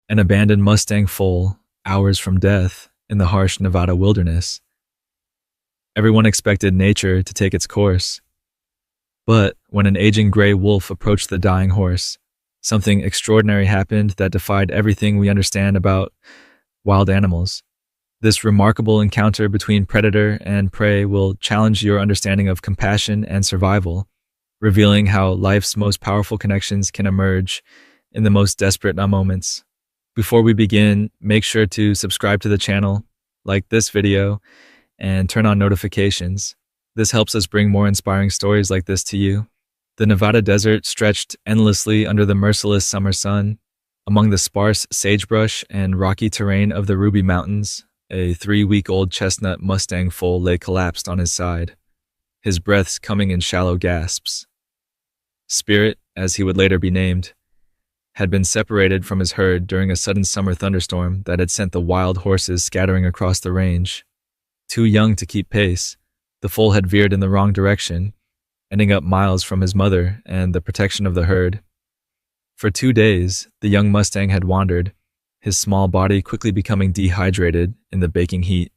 An abandoned mustang foal, hours from death, in the harsh Nevada wilderness. Everyone expected nature to take its course. But when an aging gray wolf approached the dying horse, something extraordinary happened that defied everything we understand about wild animals. This remarkable encounter between predator and prey will challenge your understanding of compassion and survival, revealing how life's most powerful connections can emerge in the most desperate moments. Before we begin, make sure to subscribe to the channel, like this video, and turn on notifications. This helps us bring more inspiring stories like this to you. The Nevada desert stretched endlessly under the merciless summer sun. Among the sparse sagebrush and rocky terrain of the Ruby Mountains, a 3-week-old chestnut mustang foal lay collapsed on his side, his breaths coming in shallow gasps. Spirit, as he would later be named, had been separated from his herd during a sudden summer thunderstorm that had sent the wild horses scattering across the range. Too young to keep pace, the foal had veered in the wrong direction, ending up miles from his mother and the protection of the herd. For 2 days, the young mustang had wandered, his small body quickly becoming dehydrated in the baking heat.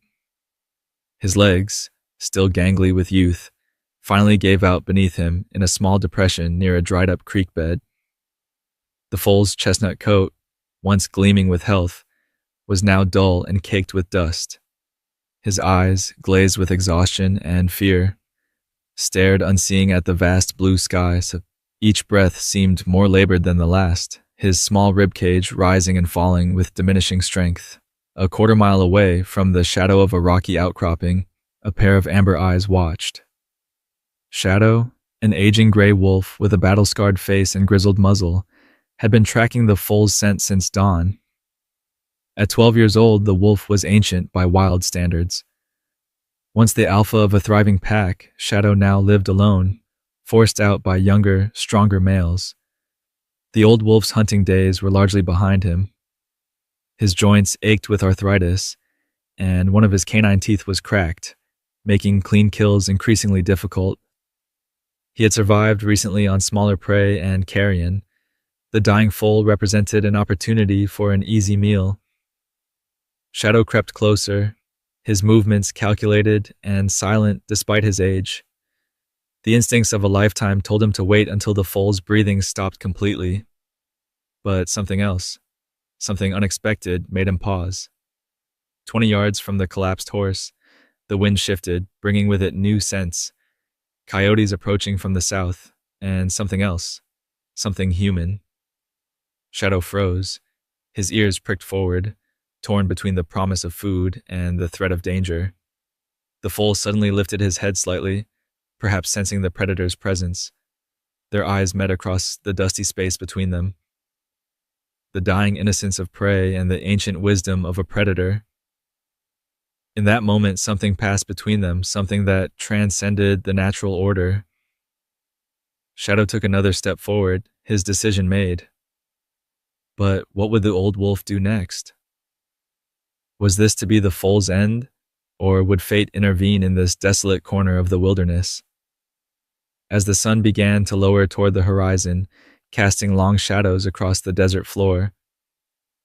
His legs, still gangly with youth, finally gave out beneath him in a small depression near a dried-up creek bed. The foal's chestnut coat, once gleaming with health, was now dull and caked with dust. His eyes, glazed with exhaustion and fear, stared unseeing at the vast blue sky. Each breath seemed more labored than the last, his small ribcage rising and falling with diminishing strength. A quarter-mile away from the shadow of a rocky outcropping, a pair of amber eyes watched. Shadow, an aging gray wolf with a battle-scarred face and grizzled muzzle, had been tracking the foal's scent since dawn. At 12 years old, the wolf was ancient by wild standards. Once the alpha of a thriving pack, Shadow now lived alone, forced out by younger, stronger males. The old wolf's hunting days were largely behind him. His joints ached with arthritis, and one of his canine teeth was cracked, making clean kills increasingly difficult. He had survived recently on smaller prey and carrion. The dying foal represented an opportunity for an easy meal. Shadow crept closer, his movements calculated and silent despite his age. The instincts of a lifetime told him to wait until the foal's breathing stopped completely. But something else, something unexpected, made him pause. 20 yards from the collapsed horse, the wind shifted, bringing with it new scents. Coyotes approaching from the south, and something else, something human. Shadow froze, his ears pricked forward, torn between the promise of food and the threat of danger. The foal suddenly lifted his head slightly, perhaps sensing the predator's presence. Their eyes met across the dusty space between them. The dying innocence of prey and the ancient wisdom of a predator. In that moment, something passed between them, something that transcended the natural order. Shadow took another step forward, his decision made. But what would the old wolf do next? Was this to be the foal's end, or would fate intervene in this desolate corner of the wilderness? As the sun began to lower toward the horizon, casting long shadows across the desert floor,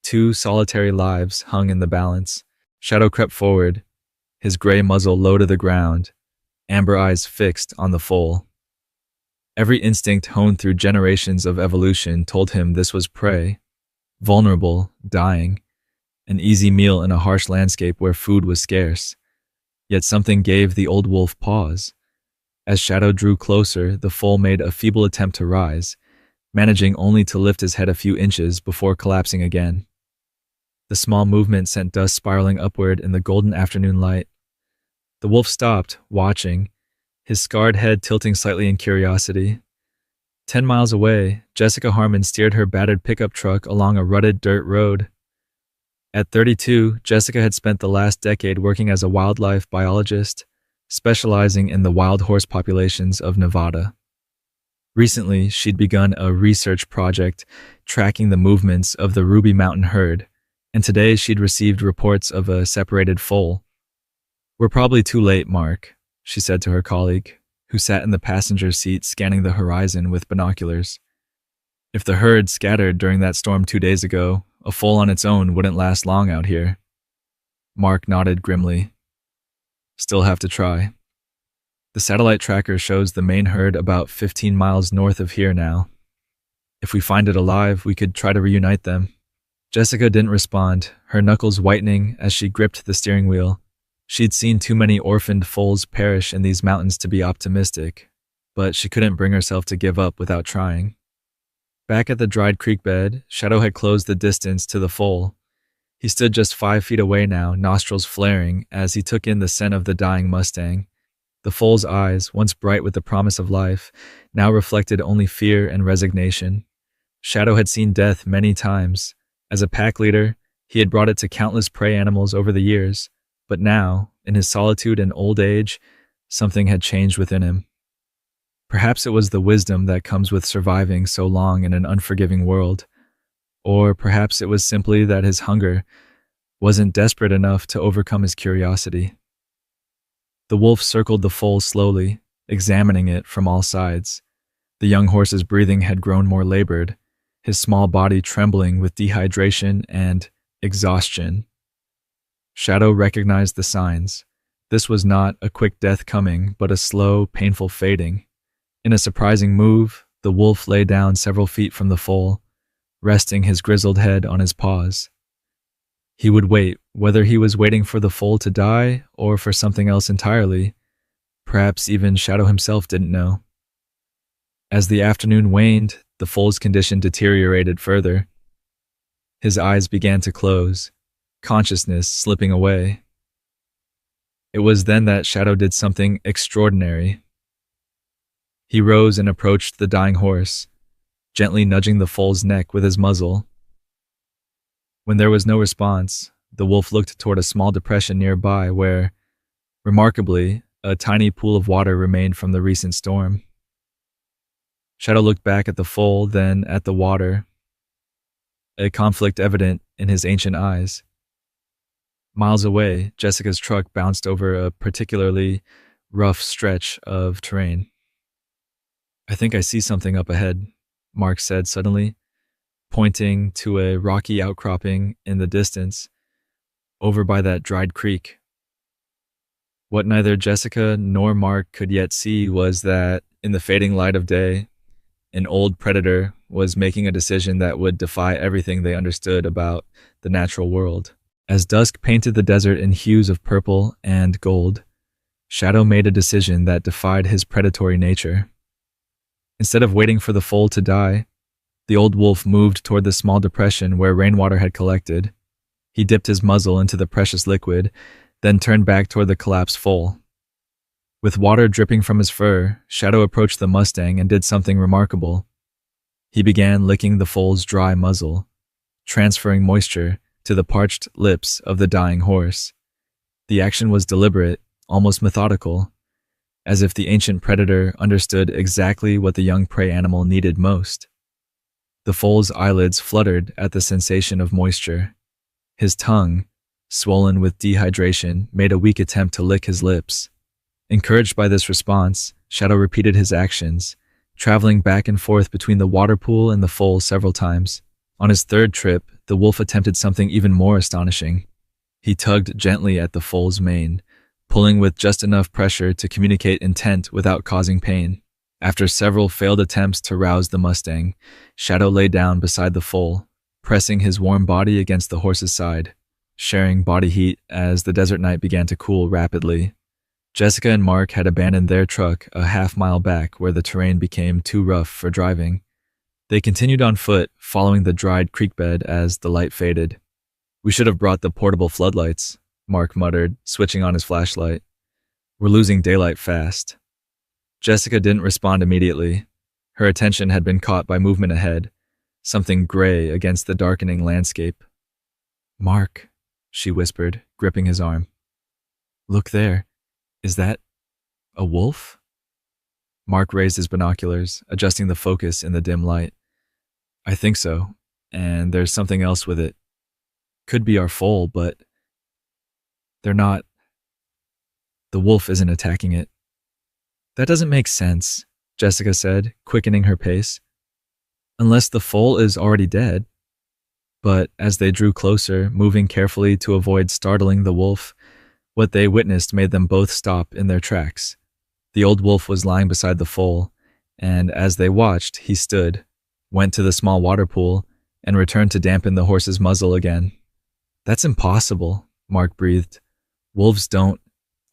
2 solitary lives hung in the balance. Shadow crept forward, his gray muzzle low to the ground, amber eyes fixed on the foal. Every instinct honed through generations of evolution told him this was prey, vulnerable, dying, an easy meal in a harsh landscape where food was scarce. Yet something gave the old wolf pause. As Shadow drew closer, the foal made a feeble attempt to rise, managing only to lift his head a few inches before collapsing again. The small movement sent dust spiraling upward in the golden afternoon light. The wolf stopped, watching, his scarred head tilting slightly in curiosity. 10 miles away, Jessica Harmon steered her battered pickup truck along a rutted dirt road. At 32, Jessica had spent the last decade working as a wildlife biologist, specializing in the wild horse populations of Nevada. Recently, she'd begun a research project tracking the movements of the Ruby Mountain herd, and today she'd received reports of a separated foal. "We're probably too late, Mark," she said to her colleague, who sat in the passenger seat scanning the horizon with binoculars. "If the herd scattered during that storm 2 days ago, A foal on its own wouldn't last long out here. Mark nodded grimly. Still have to try. The satellite tracker shows the main herd about 15 miles north of here now. If we find it alive, we could try to reunite them. Jessica didn't respond, her knuckles whitening as she gripped the steering wheel. She'd seen too many orphaned foals perish in these mountains to be optimistic, but she couldn't bring herself to give up without trying. Back at the dried creek bed, Shadow had closed the distance to the foal. He stood just 5 feet away now, nostrils flaring as he took in the scent of the dying mustang. The foal's eyes, once bright with the promise of life, now reflected only fear and resignation. Shadow had seen death many times. As a pack leader, he had brought it to countless prey animals over the years, but now, in his solitude and old age, something had changed within him. Perhaps it was the wisdom that comes with surviving so long in an unforgiving world, or perhaps it was simply that his hunger wasn't desperate enough to overcome his curiosity. The wolf circled the foal slowly, examining it from all sides. The young horse's breathing had grown more labored, his small body trembling with dehydration and exhaustion. Shadow recognized the signs. This was not a quick death coming, but a slow, painful fading. In a surprising move, the wolf lay down several feet from the foal, resting his grizzled head on his paws. He would wait, whether he was waiting for the foal to die or for something else entirely. Perhaps even Shadow himself didn't know. As the afternoon waned, the foal's condition deteriorated further. His eyes began to close, consciousness slipping away. It was then that Shadow did something extraordinary. He rose and approached the dying horse, gently nudging the foal's neck with his muzzle. When there was no response, the wolf looked toward a small depression nearby where, remarkably, a tiny pool of water remained from the recent storm. Shadow looked back at the foal, then at the water, a conflict evident in his ancient eyes. Miles away, Jessica's truck bounced over a particularly rough stretch of terrain. "I think I see something up ahead," Mark said suddenly, pointing to a rocky outcropping in the distance, over by that dried creek. What neither Jessica nor Mark could yet see was that, in the fading light of day, an old predator was making a decision that would defy everything they understood about the natural world. As dusk painted the desert in hues of purple and gold, Shadow made a decision that defied his predatory nature. Instead of waiting for the foal to die, the old wolf moved toward the small depression where rainwater had collected. He dipped his muzzle into the precious liquid, then turned back toward the collapsed foal. With water dripping from his fur, Shadow approached the mustang and did something remarkable. He began licking the foal's dry muzzle, transferring moisture to the parched lips of the dying horse. The action was deliberate, almost methodical, as if the ancient predator understood exactly what the young prey animal needed most. The foal's eyelids fluttered at the sensation of moisture. His tongue, swollen with dehydration, made a weak attempt to lick his lips. Encouraged by this response, Shadow repeated his actions, traveling back and forth between the water pool and the foal several times. On his third trip, the wolf attempted something even more astonishing. He tugged gently at the foal's mane, pulling with just enough pressure to communicate intent without causing pain. After several failed attempts to rouse the mustang, Shadow lay down beside the foal, pressing his warm body against the horse's side, sharing body heat as the desert night began to cool rapidly. Jessica and Mark had abandoned their truck a half-mile back where the terrain became too rough for driving. They continued on foot, following the dried creek bed as the light faded. "We should have brought the portable floodlights," Mark muttered, switching on his flashlight. "We're losing daylight fast." Jessica didn't respond immediately. Her attention had been caught by movement ahead, something gray against the darkening landscape. "Mark," she whispered, gripping his arm. "Look there. Is that a wolf?" Mark raised his binoculars, adjusting the focus in the dim light. "I think so, and there's something else with it. Could be our foal, but they're not. The wolf isn't attacking it." "That doesn't make sense," Jessica said, quickening her pace. "Unless the foal is already dead." But as they drew closer, moving carefully to avoid startling the wolf, what they witnessed made them both stop in their tracks. The old wolf was lying beside the foal, and as they watched, he stood, went to the small water pool, and returned to dampen the horse's muzzle again. "That's impossible," Mark breathed. "Wolves don't."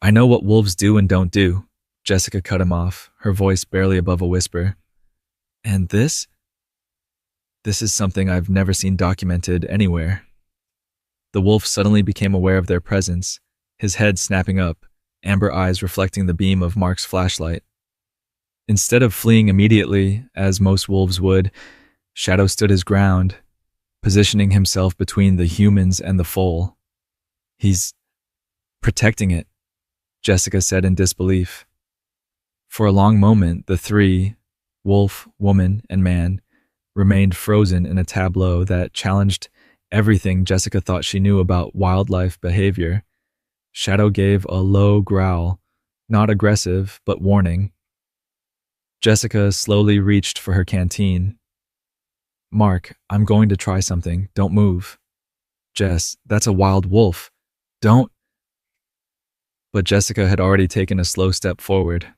"I know what wolves do and don't do," Jessica cut him off, her voice barely above a whisper. "And this? This is something I've never seen documented anywhere." The wolf suddenly became aware of their presence, his head snapping up, amber eyes reflecting the beam of Mark's flashlight. Instead of fleeing immediately, as most wolves would, Shadow stood his ground, positioning himself between the humans and the foal. "He's protecting it," Jessica said in disbelief. For a long moment, the three, wolf, woman, and man, remained frozen in a tableau that challenged everything Jessica thought she knew about wildlife behavior. Shadow gave a low growl, not aggressive, but warning. Jessica slowly reached for her canteen. "Mark, I'm going to try something. Don't move." "Jess, that's a wild wolf. Don't." But Jessica had already taken a slow step forward.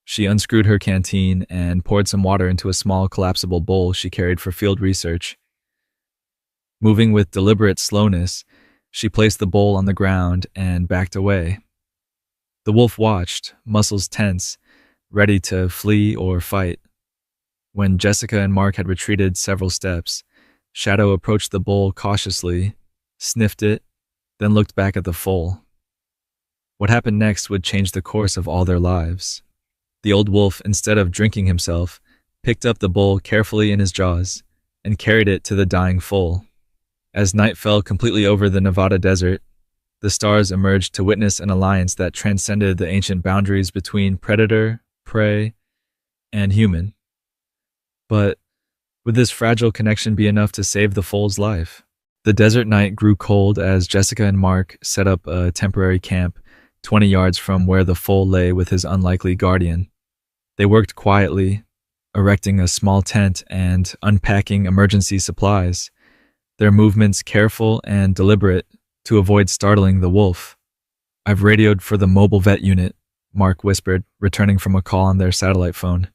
She unscrewed her canteen and poured some water into a small collapsible bowl she carried for field research. Moving with deliberate slowness, she placed the bowl on the ground and backed away. The wolf watched, muscles tense, ready to flee or fight. When Jessica and Mark had retreated several steps, Shadow approached the bowl cautiously, sniffed it, then looked back at the foal. What happened next would change the course of all their lives. The old wolf, instead of drinking himself, picked up the bowl carefully in his jaws and carried it to the dying foal. As night fell completely over the Nevada desert, the stars emerged to witness an alliance that transcended the ancient boundaries between predator, prey, and human. But would this fragile connection be enough to save the foal's life? The desert night grew cold as Jessica and Mark set up a temporary camp 20 yards from where the foal lay with his unlikely guardian. They worked quietly, erecting a small tent and unpacking emergency supplies, their movements careful and deliberate to avoid startling the wolf. "I've radioed for the mobile vet unit," Mark whispered, returning from a call on their satellite phone.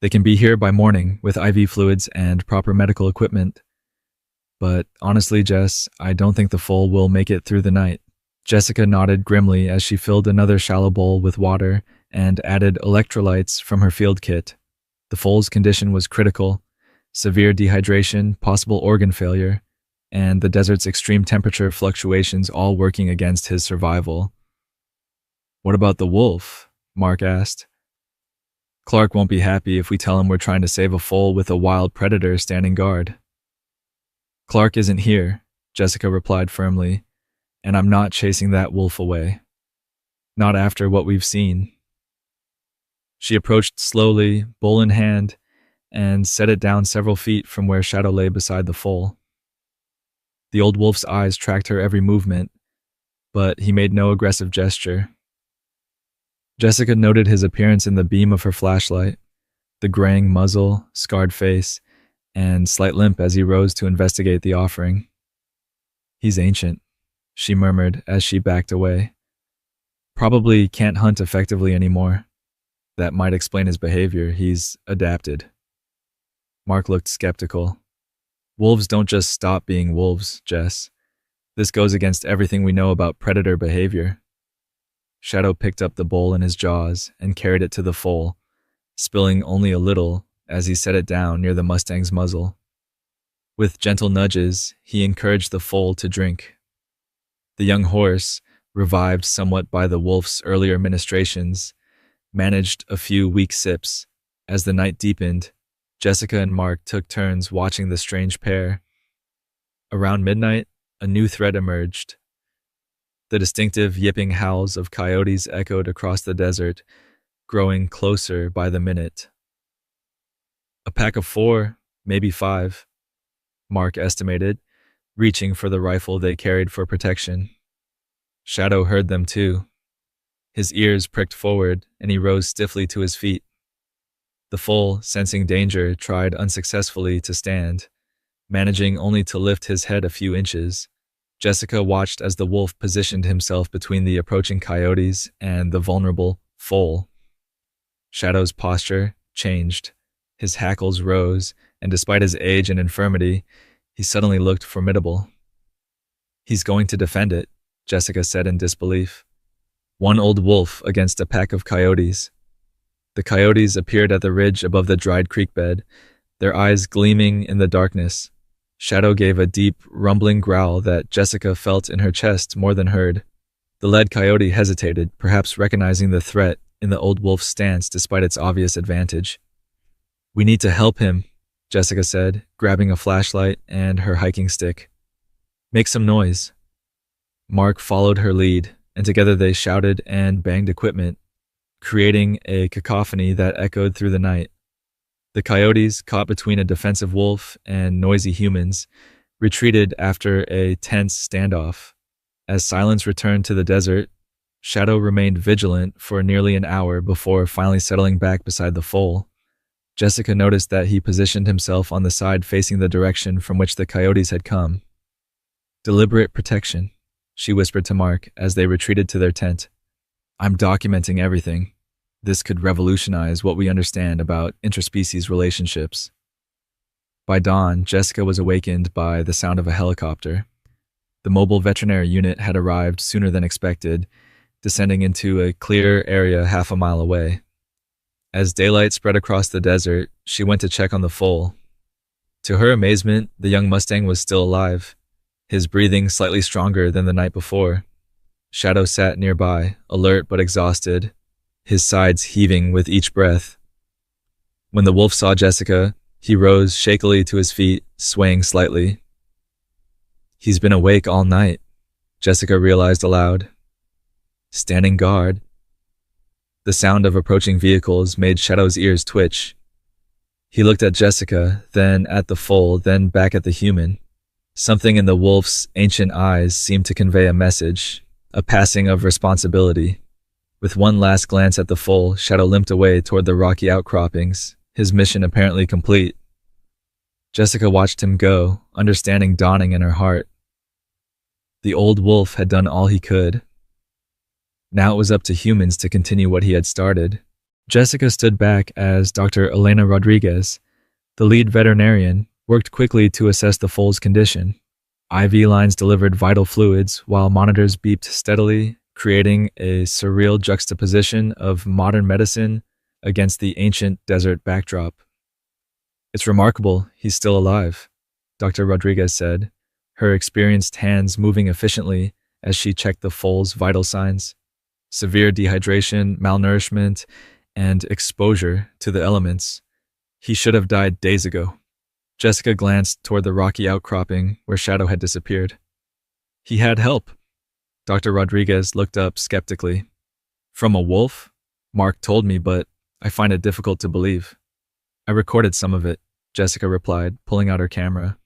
"They can be here by morning with IV fluids and proper medical equipment. But honestly, Jess, I don't think the foal will make it through the night." Jessica nodded grimly as she filled another shallow bowl with water and added electrolytes from her field kit. The foal's condition was critical: severe dehydration, possible organ failure, and the desert's extreme temperature fluctuations all working against his survival. "What about the wolf?" Mark asked. "Clark won't be happy if we tell him we're trying to save a foal with a wild predator standing guard." "Clark isn't here," Jessica replied firmly, "and I'm not chasing that wolf away. Not after what we've seen." She approached slowly, bowl in hand, and set it down several feet from where Shadow lay beside the foal. The old wolf's eyes tracked her every movement, but he made no aggressive gesture. Jessica noted his appearance in the beam of her flashlight, the graying muzzle, scarred face, and slight limp as he rose to investigate the offering. "He's ancient," she murmured as she backed away. "Probably can't hunt effectively anymore. That might explain his behavior. He's adapted." Mark looked skeptical. "Wolves don't just stop being wolves, Jess. This goes against everything we know about predator behavior." Shadow picked up the bowl in his jaws and carried it to the foal, spilling only a little as he set it down near the mustang's muzzle. With gentle nudges, he encouraged the foal to drink. The young horse, revived somewhat by the wolf's earlier ministrations, managed a few weak sips. As the night deepened, Jessica and Mark took turns watching the strange pair. Around midnight, a new threat emerged. The distinctive yipping howls of coyotes echoed across the desert, growing closer by the minute. A pack of 4, maybe 5, Mark estimated, reaching for the rifle they carried for protection. Shadow heard them too. His ears pricked forward, and he rose stiffly to his feet. The foal, sensing danger, tried unsuccessfully to stand, managing only to lift his head a few inches. Jessica watched as the wolf positioned himself between the approaching coyotes and the vulnerable Foal. Shadow's posture changed. His hackles rose, and despite his age and infirmity, he suddenly looked formidable. "He's going to defend it," Jessica said in disbelief. One old wolf against a pack of coyotes. The coyotes appeared at the ridge above the dried creek bed, their eyes gleaming in the darkness. Shadow gave a deep, rumbling growl that Jessica felt in her chest more than heard. The lead coyote hesitated, perhaps recognizing the threat in the old wolf's stance despite its obvious advantage. "We need to help him," Jessica said, grabbing a flashlight and her hiking stick. "Make some noise." Mark followed her lead, and together they shouted and banged equipment, creating a cacophony that echoed through the night. The coyotes, caught between a defensive wolf and noisy humans, retreated after a tense standoff. As silence returned to the desert, Shadow remained vigilant for nearly an hour before finally settling back beside the foal. Jessica noticed that he positioned himself on the side facing the direction from which the coyotes had come. "Deliberate protection," she whispered to Mark as they retreated to their tent. "I'm documenting everything. This could revolutionize what we understand about interspecies relationships." By dawn, Jessica was awakened by the sound of a helicopter. The mobile veterinary unit had arrived sooner than expected, descending into a clear area half a mile away. As daylight spread across the desert, she went to check on the foal. To her amazement, the young mustang was still alive, his breathing slightly stronger than the night before. Shadow sat nearby, alert but exhausted, his sides heaving with each breath. When the wolf saw Jessica, he rose shakily to his feet, swaying slightly. "He's been awake all night," Jessica realized aloud. "Standing guard." The sound of approaching vehicles made Shadow's ears twitch. He looked at Jessica, then at the foal, then back at the human. Something in the wolf's ancient eyes seemed to convey a message, a passing of responsibility. With one last glance at the foal, Shadow limped away toward the rocky outcroppings, his mission apparently complete. Jessica watched him go, understanding dawning in her heart. The old wolf had done all he could. Now it was up to humans to continue what he had started. Jessica stood back as Dr. Elena Rodriguez, the lead veterinarian, worked quickly to assess the foal's condition. IV lines delivered vital fluids while monitors beeped steadily, creating a surreal juxtaposition of modern medicine against the ancient desert backdrop. "It's remarkable he's still alive," Dr. Rodriguez said, her experienced hands moving efficiently as she checked the foal's vital signs. Severe dehydration, malnourishment, and exposure to the elements. He should have died days ago. Jessica glanced toward the rocky outcropping where Shadow had disappeared. "He had help." Dr. Rodriguez looked up skeptically. "From a wolf? Mark told me, but I find it difficult to believe." "I recorded some of it," Jessica replied, pulling out her camera.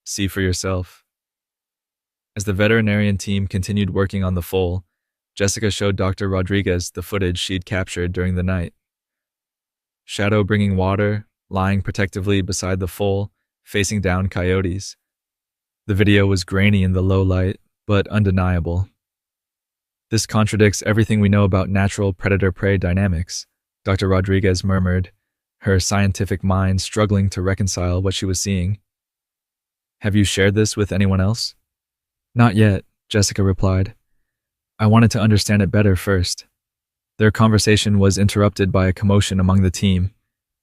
"See for yourself." As the veterinarian team continued working on the foal, Jessica showed Dr. Rodriguez the footage she'd captured during the night. Shadow bringing water, lying protectively beside the foal, facing down coyotes. The video was grainy in the low light, but undeniable. "This contradicts everything we know about natural predator-prey dynamics," Dr. Rodriguez murmured, her scientific mind struggling to reconcile what she was seeing. "Have you shared this with anyone else?" "Not yet," Jessica replied. "I wanted to understand it better first." Their conversation was interrupted by a commotion among the team.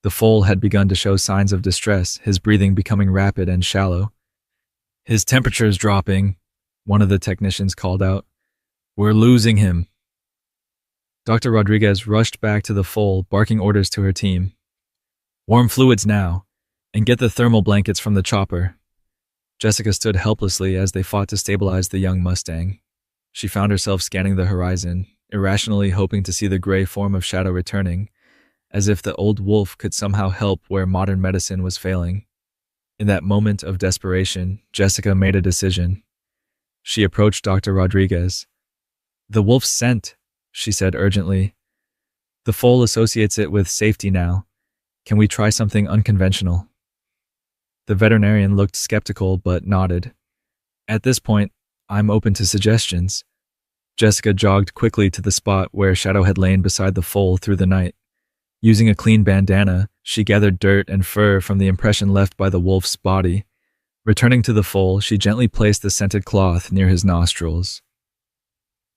The foal had begun to show signs of distress, his breathing becoming rapid and shallow. "His temperature's dropping," one of the technicians called out. "We're losing him." Dr. Rodriguez rushed back to the foal, barking orders to her team. "Warm fluids now, and get the thermal blankets from the chopper." Jessica stood helplessly as they fought to stabilize the young mustang. She found herself scanning the horizon, irrationally hoping to see the gray form of Shadow returning, as if the old wolf could somehow help where modern medicine was failing. In that moment of desperation, Jessica made a decision. She approached Dr. Rodriguez. "The wolf's scent," she said urgently. "The foal associates it with safety now. Can we try something unconventional?" The veterinarian looked skeptical but nodded. At this point, I'm open to suggestions. Jessica jogged quickly to the spot where Shadow had lain beside the foal through the night. Using a clean bandana, she gathered dirt and fur from the impression left by the wolf's body. Returning to the foal, she gently placed the scented cloth near his nostrils.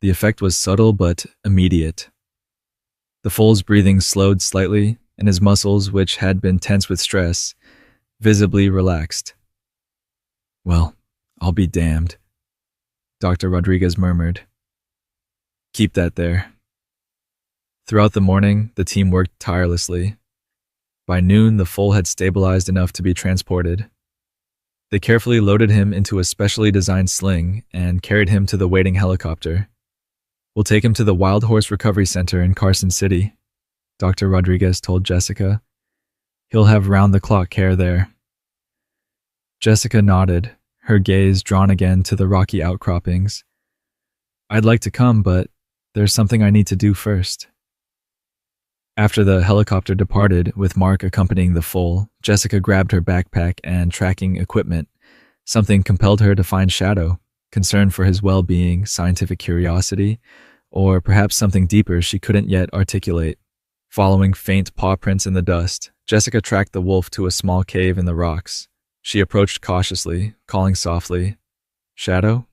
The effect was subtle but immediate. The foal's breathing slowed slightly, and his muscles, which had been tense with stress, visibly relaxed. "Well, I'll be damned," Dr. Rodriguez murmured. "Keep that there." Throughout the morning, the team worked tirelessly. By noon, the foal had stabilized enough to be transported. They carefully loaded him into a specially designed sling and carried him to the waiting helicopter. "We'll take him to the Wild Horse Recovery Center in Carson City," Dr. Rodriguez told Jessica. "He'll have round-the-clock care there." Jessica nodded, her gaze drawn again to the rocky outcroppings. "I'd like to come, but there's something I need to do first." After the helicopter departed, with Mark accompanying the foal, Jessica grabbed her backpack and tracking equipment. Something compelled her to find Shadow, concern for his well-being, scientific curiosity, or perhaps something deeper she couldn't yet articulate. Following faint paw prints in the dust, Jessica tracked the wolf to a small cave in the rocks. She approached cautiously, calling softly, "Shadow?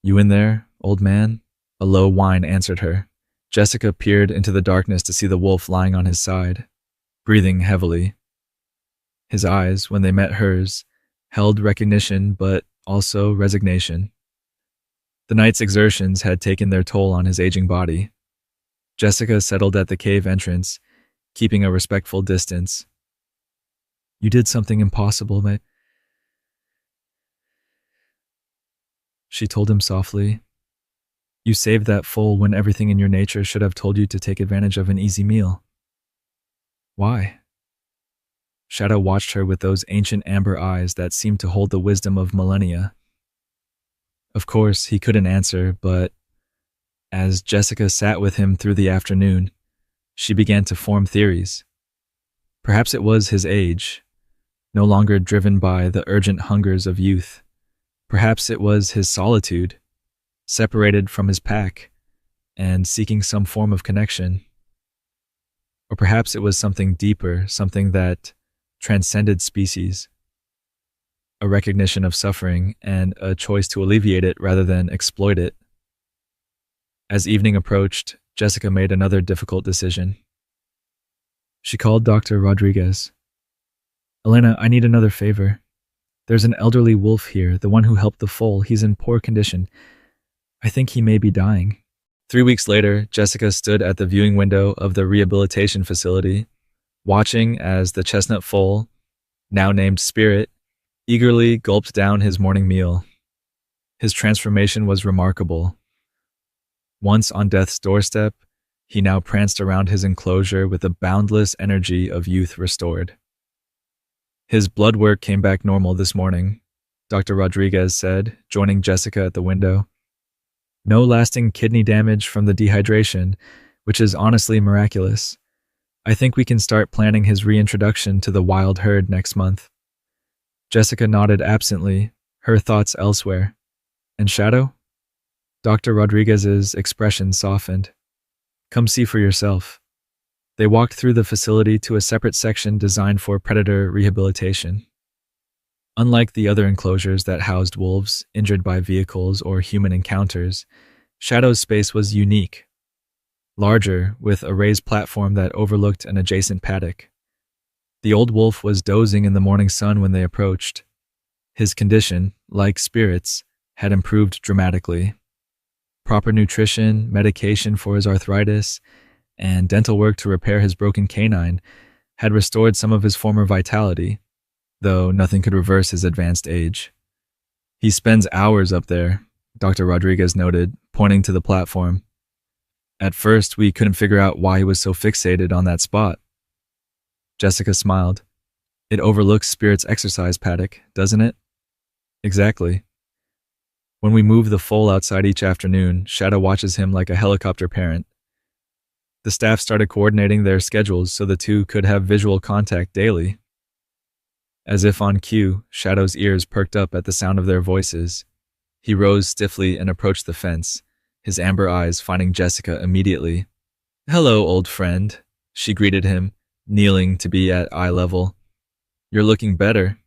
You in there, old man?" A low whine answered her. Jessica peered into the darkness to see the wolf lying on his side, breathing heavily. His eyes, when they met hers, held recognition but also resignation. The night's exertions had taken their toll on his aging body. Jessica settled at the cave entrance, keeping a respectful distance. "You did something impossible, she told him softly. "You saved that foal when everything in your nature should have told you to take advantage of an easy meal." "Why?" Shadow watched her with those ancient amber eyes that seemed to hold the wisdom of millennia. Of course, he couldn't answer, but as Jessica sat with him through the afternoon, she began to form theories. Perhaps it was his age, no longer driven by the urgent hungers of youth. Perhaps it was his solitude, separated from his pack, and seeking some form of connection. Or perhaps it was something deeper, something that transcended species. A recognition of suffering and a choice to alleviate it rather than exploit it. As evening approached, Jessica made another difficult decision. She called Dr. Rodriguez. "Elena, I need another favor. There's an elderly wolf here, the one who helped the foal. He's in poor condition. I think he may be dying." 3 weeks later, Jessica stood at the viewing window of the rehabilitation facility, watching as the chestnut foal, now named Spirit, eagerly gulped down his morning meal. His transformation was remarkable. Once on death's doorstep, he now pranced around his enclosure with the boundless energy of youth restored. "His blood work came back normal this morning," Dr. Rodriguez said, joining Jessica at the window. "No lasting kidney damage from the dehydration, which is honestly miraculous. I think we can start planning his reintroduction to the wild herd next month." Jessica nodded absently, her thoughts elsewhere. "And Shadow?" Dr. Rodriguez's expression softened. "Come see for yourself." They walked through the facility to a separate section designed for predator rehabilitation. Unlike the other enclosures that housed wolves injured by vehicles or human encounters, Shadow's space was unique. Larger, with a raised platform that overlooked an adjacent paddock. The old wolf was dozing in the morning sun when they approached. His condition, like Spirit's, had improved dramatically. Proper nutrition, medication for his arthritis, and dental work to repair his broken canine had restored some of his former vitality, though nothing could reverse his advanced age. "He spends hours up there," Dr. Rodriguez noted, pointing to the platform. "At first, we couldn't figure out why he was so fixated on that spot." Jessica smiled. "It overlooks Spirit's exercise paddock, doesn't it?" "Exactly. When we move the foal outside each afternoon, Shadow watches him like a helicopter parent." The staff started coordinating their schedules so the two could have visual contact daily. As if on cue, Shadow's ears perked up at the sound of their voices. He rose stiffly and approached the fence, his amber eyes finding Jessica immediately. "Hello, old friend," she greeted him, kneeling to be at eye level. "You're looking better."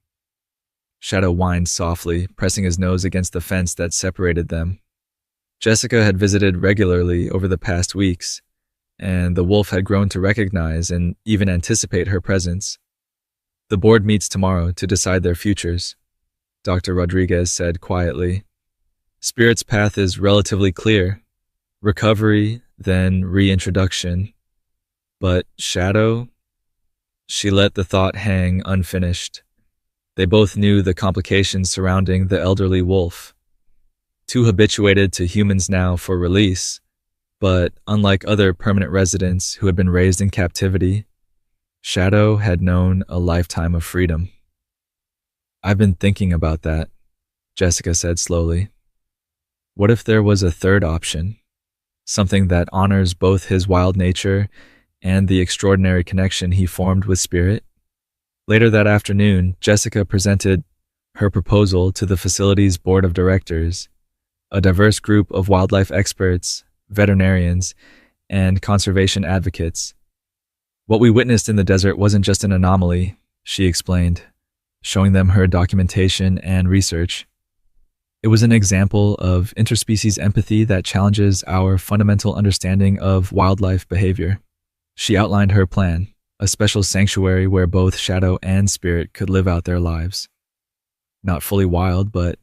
Shadow whined softly, pressing his nose against the fence that separated them. Jessica had visited regularly over the past weeks, and the wolf had grown to recognize and even anticipate her presence. "The board meets tomorrow to decide their futures," Dr. Rodriguez said quietly. "Spirit's path is relatively clear. Recovery, then reintroduction. But Shadow?" She let the thought hang unfinished. They both knew the complications surrounding the elderly wolf. Too habituated to humans now for release, but unlike other permanent residents who had been raised in captivity, Shadow had known a lifetime of freedom. "I've been thinking about that," Jessica said slowly. "What if there was a third option? Something that honors both his wild nature and the extraordinary connection he formed with Spirit?" Later that afternoon, Jessica presented her proposal to the facility's board of directors, a diverse group of wildlife experts, veterinarians, and conservation advocates. "What we witnessed in the desert wasn't just an anomaly," she explained, showing them her documentation and research. "It was an example of interspecies empathy that challenges our fundamental understanding of wildlife behavior." She outlined her plan, a special sanctuary where both Shadow and Spirit could live out their lives. Not fully wild, but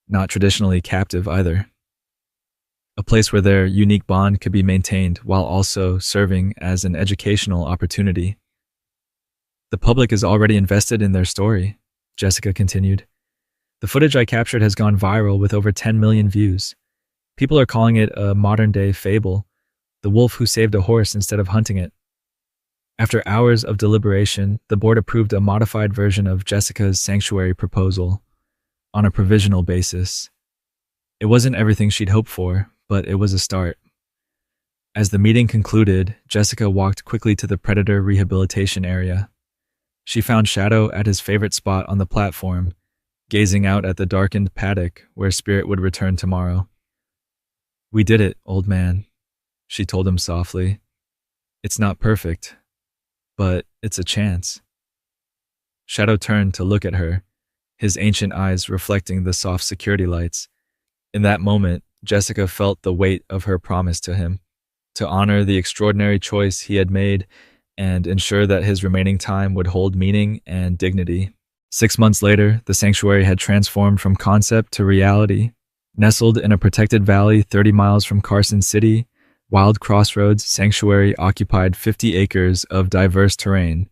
not traditionally captive either. A place where their unique bond could be maintained while also serving as an educational opportunity. "The public is already invested in their story," Jessica continued. "The footage I captured has gone viral with over 10 million views. People are calling it a modern-day fable, the wolf who saved a horse instead of hunting it." After hours of deliberation, the board approved a modified version of Jessica's sanctuary proposal on a provisional basis. It wasn't everything she'd hoped for, but it was a start. As the meeting concluded, Jessica walked quickly to the predator rehabilitation area. She found Shadow at his favorite spot on the platform, gazing out at the darkened paddock where Spirit would return tomorrow. "We did it, old man," she told him softly. "It's not perfect, but it's a chance." Shadow turned to look at her, his ancient eyes reflecting the soft security lights. In that moment, Jessica felt the weight of her promise to him, to honor the extraordinary choice he had made and ensure that his remaining time would hold meaning and dignity. 6 months later, the sanctuary had transformed from concept to reality. Nestled in a protected valley 30 miles from Carson City, Wild Crossroads Sanctuary occupied 50 acres of diverse terrain,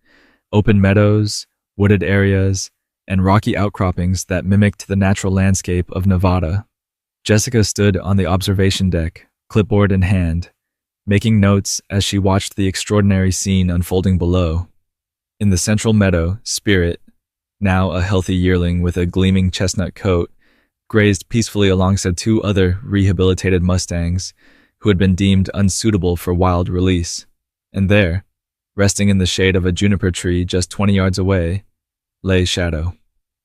open meadows, wooded areas, and rocky outcroppings that mimicked the natural landscape of Nevada. Jessica stood on the observation deck, clipboard in hand, making notes as she watched the extraordinary scene unfolding below. In the central meadow, Spirit, now a healthy yearling with a gleaming chestnut coat, grazed peacefully alongside 2 other rehabilitated mustangs who had been deemed unsuitable for wild release. And there, resting in the shade of a juniper tree just 20 yards away, lay Shadow.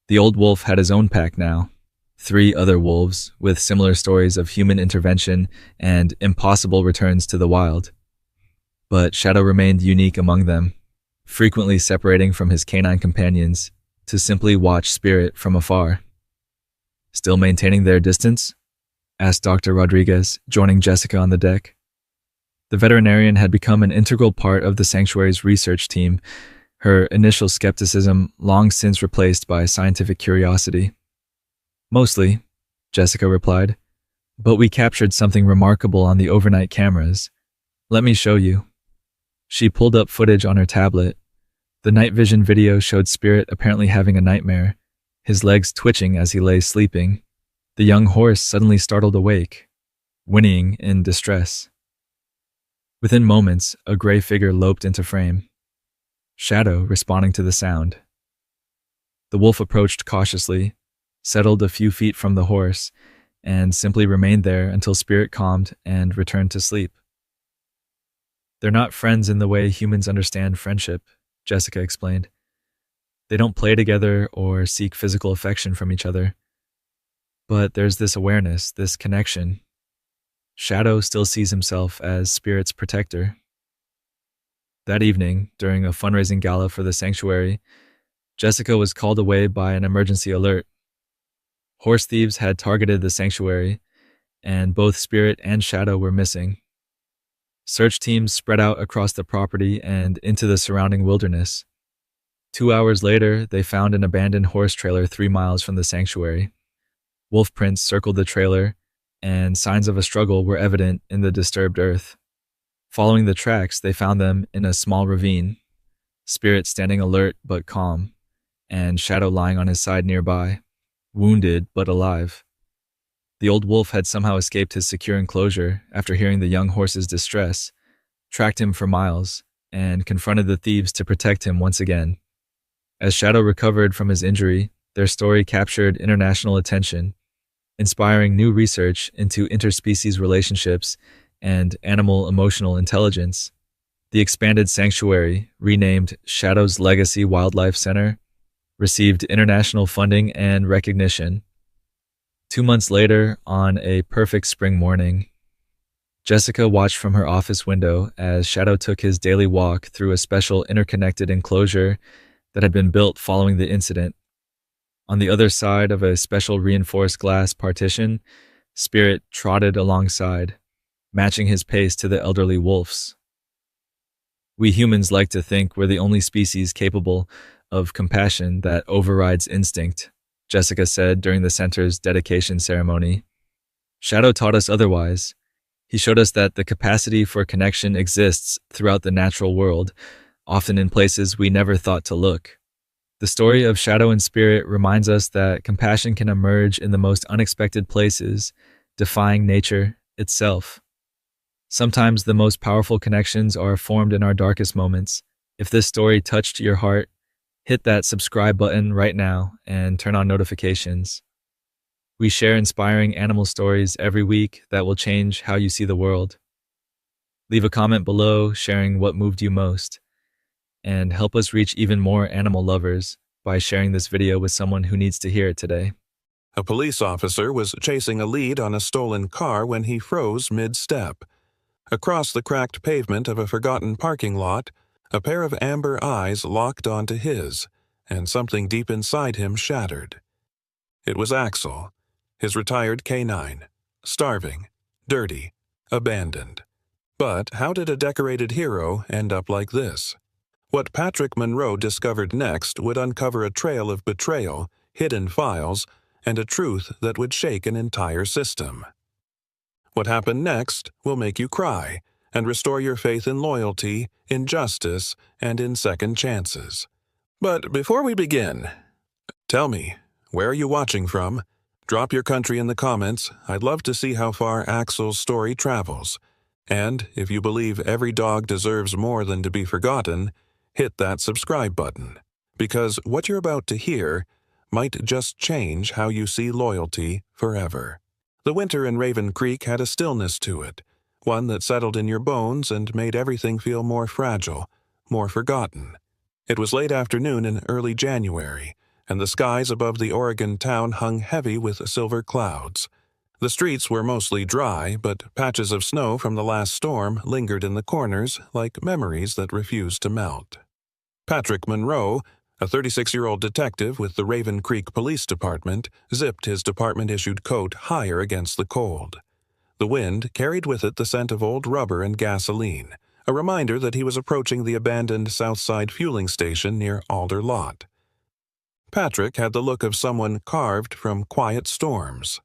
The old wolf had his own pack now, 3 other wolves with similar stories of human intervention and impossible returns to the wild. But Shadow remained unique among them, frequently separating from his canine companions to simply watch Spirit from afar. "Still maintaining their distance?" asked Dr. Rodriguez, joining Jessica on the deck. The veterinarian had become an integral part of the sanctuary's research team, her initial skepticism long since replaced by scientific curiosity. "Mostly," Jessica replied, "but we captured something remarkable on the overnight cameras. Let me show you." She pulled up footage on her tablet. The night vision video showed Spirit apparently having a nightmare, his legs twitching as he lay sleeping. The young horse suddenly startled awake, whinnying in distress. Within moments, a gray figure loped into frame, Shadow responding to the sound. The wolf approached cautiously, settled a few feet from the horse, and simply remained there until Spirit calmed and returned to sleep. "They're not friends in the way humans understand friendship," Jessica explained. They don't play together or seek physical affection from each other. But there's this awareness, this connection. Shadow still sees himself as Spirit's protector. That evening, during a fundraising gala for the sanctuary, Jessica was called away by an emergency alert. Horse thieves had targeted the sanctuary, and both Spirit and Shadow were missing. Search teams spread out across the property and into the surrounding wilderness. 2 hours later, they found an abandoned horse trailer 3 miles from the sanctuary. Wolf prints circled the trailer, and signs of a struggle were evident in the disturbed earth. Following the tracks, they found them in a small ravine, Spirit standing alert but calm, and Shadow lying on his side nearby, wounded but alive. The old wolf had somehow escaped his secure enclosure after hearing the young horse's distress, tracked him for miles, and confronted the thieves to protect him once again. As Shadow recovered from his injury, their story captured international attention, inspiring new research into interspecies relationships and animal emotional intelligence. The expanded sanctuary, renamed Shadow's Legacy Wildlife Center, received international funding and recognition. 2 months later, on a perfect spring morning, Jessica watched from her office window as Shadow took his daily walk through a special interconnected enclosure that had been built following the incident. On the other side of a special reinforced glass partition, Spirit trotted alongside, matching his pace to the elderly wolf's. We humans like to think we're the only species capable of compassion that overrides instinct, Jessica said during the center's dedication ceremony. Shadow taught us otherwise. He showed us that the capacity for connection exists throughout the natural world, often in places we never thought to look. The story of Shadow and Spirit reminds us that compassion can emerge in the most unexpected places, defying nature itself. Sometimes the most powerful connections are formed in our darkest moments. If this story touched your heart, hit that subscribe button right now and turn on notifications. We share inspiring animal stories every week that will change how you see the world. Leave a comment below sharing what moved you most, and help us reach even more animal lovers by sharing this video with someone who needs to hear it today. A police officer was chasing a lead on a stolen car when he froze mid-step. Across the cracked pavement of a forgotten parking lot, a pair of amber eyes locked onto his, and something deep inside him shattered. It was Axel, his retired canine, starving, dirty, abandoned. But how did a decorated hero end up like this? What Patrick Monroe discovered next would uncover a trail of betrayal, hidden files, and a truth that would shake an entire system. What happened next will make you cry and restore your faith in loyalty, in justice, and in second chances. But before we begin, tell me, where are you watching from? Drop your country in the comments. I'd love to see how far Axel's story travels. And if you believe every dog deserves more than to be forgotten, hit that subscribe button, because what you're about to hear might just change how you see loyalty forever. The winter in Raven Creek had a stillness to it, one that settled in your bones and made everything feel more fragile, more forgotten. It was late afternoon in early January, and the skies above the Oregon town hung heavy with silver clouds. The streets were mostly dry, but patches of snow from the last storm lingered in the corners like memories that refused to melt. Patrick Monroe, a 36-year-old detective with the Raven Creek Police Department, zipped his department-issued coat higher against the cold. The wind carried with it the scent of old rubber and gasoline, a reminder that he was approaching the abandoned Southside fueling station near Alder Lot. Patrick had the look of someone carved from quiet storms.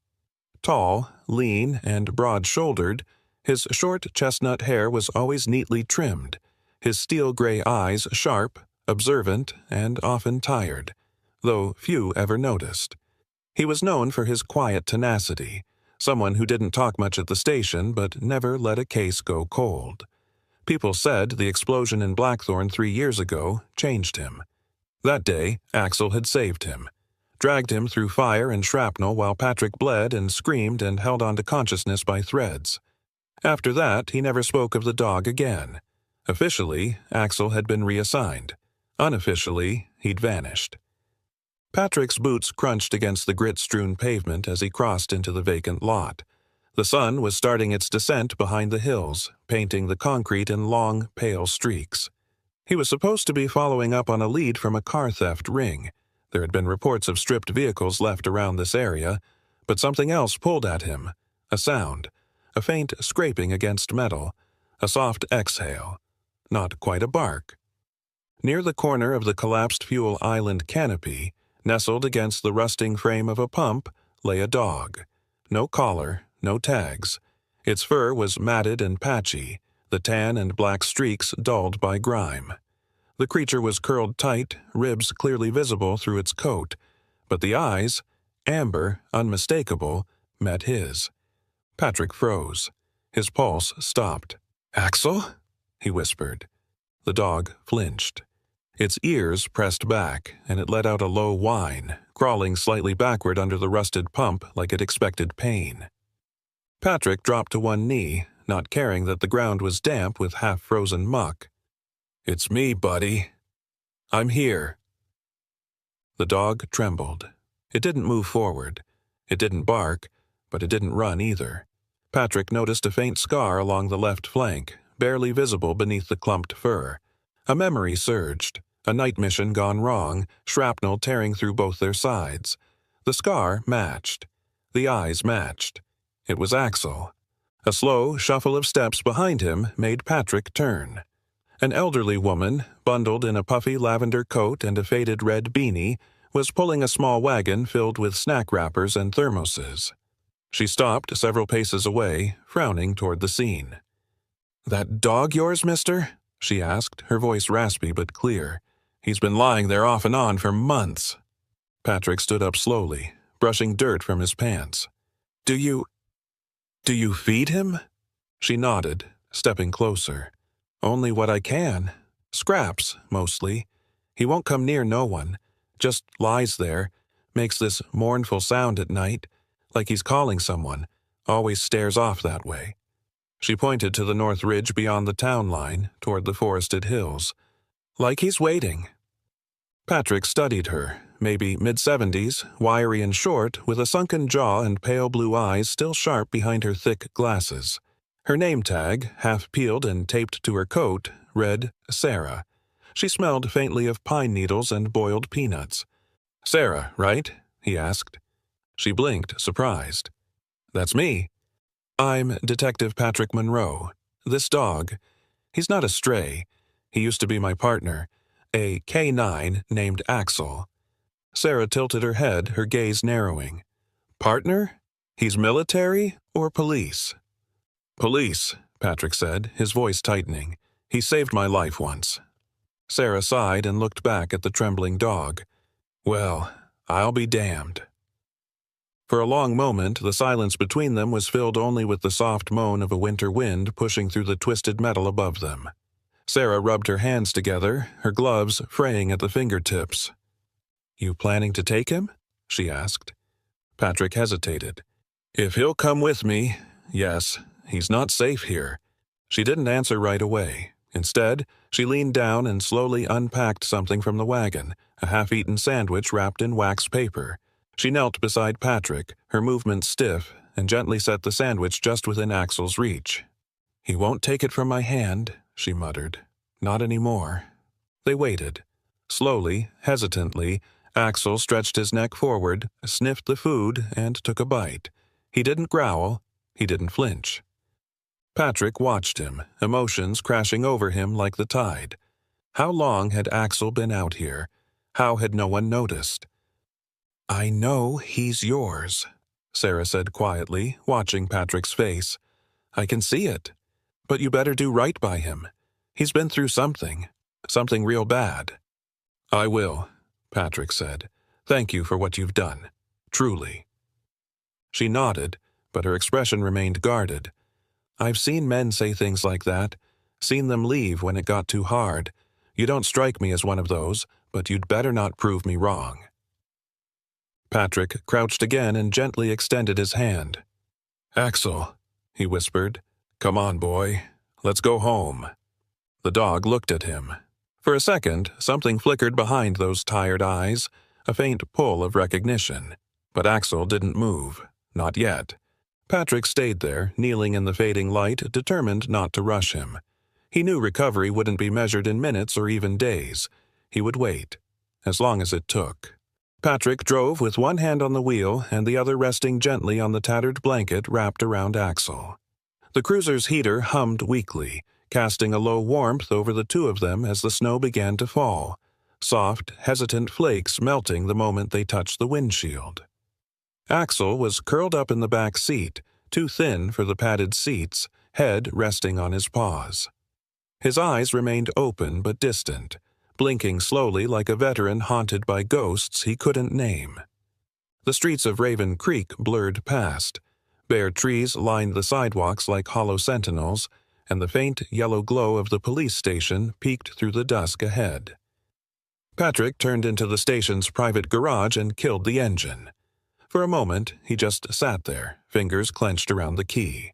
Tall, lean, and broad-shouldered, his short chestnut hair was always neatly trimmed, his steel-gray eyes sharp, observant, and often tired, though few ever noticed. He was known for his quiet tenacity, someone who didn't talk much at the station but never let a case go cold. People said the explosion in Blackthorn 3 years ago changed him. That day, Axel had saved him, dragged him through fire and shrapnel while Patrick bled and screamed and held on to consciousness by threads. After that, he never spoke of the dog again. Officially, Axel had been reassigned. Unofficially, he'd vanished. Patrick's boots crunched against the grit-strewn pavement as he crossed into the vacant lot. The sun was starting its descent behind the hills, painting the concrete in long, pale streaks. He was supposed to be following up on a lead from a car theft ring. There had been reports of stripped vehicles left around this area, but something else pulled at him. A sound, a faint scraping against metal, a soft exhale, not quite a bark. Near the corner of the collapsed fuel island canopy, nestled against the rusting frame of a pump, lay a dog. No collar, no tags. Its fur was matted and patchy, the tan and black streaks dulled by grime. The creature was curled tight, ribs clearly visible through its coat, but the eyes, amber, unmistakable, met his. Patrick froze. His pulse stopped. "Axel?" he whispered. The dog flinched. Its ears pressed back, and it let out a low whine, crawling slightly backward under the rusted pump like it expected pain. Patrick dropped to one knee, not caring that the ground was damp with half-frozen muck. "It's me, buddy. I'm here." The dog trembled. It didn't move forward. It didn't bark, but it didn't run either. Patrick noticed a faint scar along the left flank, barely visible beneath the clumped fur. A memory surged. A night mission gone wrong, shrapnel tearing through both their sides. The scar matched. The eyes matched. It was Axel. A slow shuffle of steps behind him made Patrick turn. An elderly woman, bundled in a puffy lavender coat and a faded red beanie, was pulling a small wagon filled with snack wrappers and thermoses. She stopped several paces away, frowning toward the scene. "That dog yours, mister?" she asked, her voice raspy but clear. "He's been lying there off and on for months." Patrick stood up slowly, brushing dirt from his pants. Do you feed him?" She nodded, stepping closer. "Only what I can. Scraps, mostly. He won't come near no one. Just lies there, makes this mournful sound at night, like he's calling someone, always stares off that way." She pointed to the north ridge beyond the town line, toward the forested hills. "Like he's waiting." Patrick studied her, maybe mid-70s, wiry and short, with a sunken jaw and pale blue eyes still sharp behind her thick glasses. Her name tag, half peeled and taped to her coat, read Sarah. She smelled faintly of pine needles and boiled peanuts. "Sarah, right?" he asked. She blinked, surprised. "That's me. I'm Detective Patrick Monroe. This dog, he's not a stray. He used to be my partner, a K9 named Axel." Sarah tilted her head, her gaze narrowing. "Partner? He's military or police?" "Police," Patrick said, his voice tightening. "He saved my life once." Sarah sighed and looked back at the trembling dog. "Well, I'll be damned." For a long moment, the silence between them was filled only with the soft moan of a winter wind pushing through the twisted metal above them. Sarah rubbed her hands together, her gloves fraying at the fingertips. "You planning to take him?" she asked. Patrick hesitated. "If he'll come with me, yes. He's not safe here." She didn't answer right away. Instead, she leaned down and slowly unpacked something from the wagon, a half-eaten sandwich wrapped in wax paper. She knelt beside Patrick, her movements stiff, and gently set the sandwich just within Axel's reach. "He won't take it from my hand," she muttered. "Not anymore." They waited. Slowly, hesitantly, Axel stretched his neck forward, sniffed the food, and took a bite. He didn't growl. He didn't flinch. Patrick watched him, emotions crashing over him like the tide. How long had Axel been out here? How had no one noticed? "I know he's yours," Sarah said quietly, watching Patrick's face. "I can see it. But you better do right by him. He's been through something real bad." "I will," Patrick said. "Thank you for what you've done. Truly." She nodded, but her expression remained guarded. "I've seen men say things like that, seen them leave when it got too hard. You don't strike me as one of those, but you'd better not prove me wrong." Patrick crouched again and gently extended his hand. "Axel," he whispered. "Come on, boy. Let's go home." The dog looked at him. For a second, something flickered behind those tired eyes, a faint pull of recognition. But Axel didn't move. Not yet. Patrick stayed there, kneeling in the fading light, determined not to rush him. He knew recovery wouldn't be measured in minutes or even days. He would wait, as long as it took. Patrick drove with one hand on the wheel and the other resting gently on the tattered blanket wrapped around Axel. The cruiser's heater hummed weakly, casting a low warmth over the two of them as the snow began to fall, soft, hesitant flakes melting the moment they touched the windshield. Axel was curled up in the back seat, too thin for the padded seats, head resting on his paws. His eyes remained open but distant, blinking slowly like a veteran haunted by ghosts he couldn't name. The streets of Raven Creek blurred past. Bare trees lined the sidewalks like hollow sentinels, and the faint yellow glow of the police station peeked through the dusk ahead. Patrick turned into the station's private garage and killed the engine. For a moment, he just sat there, fingers clenched around the key.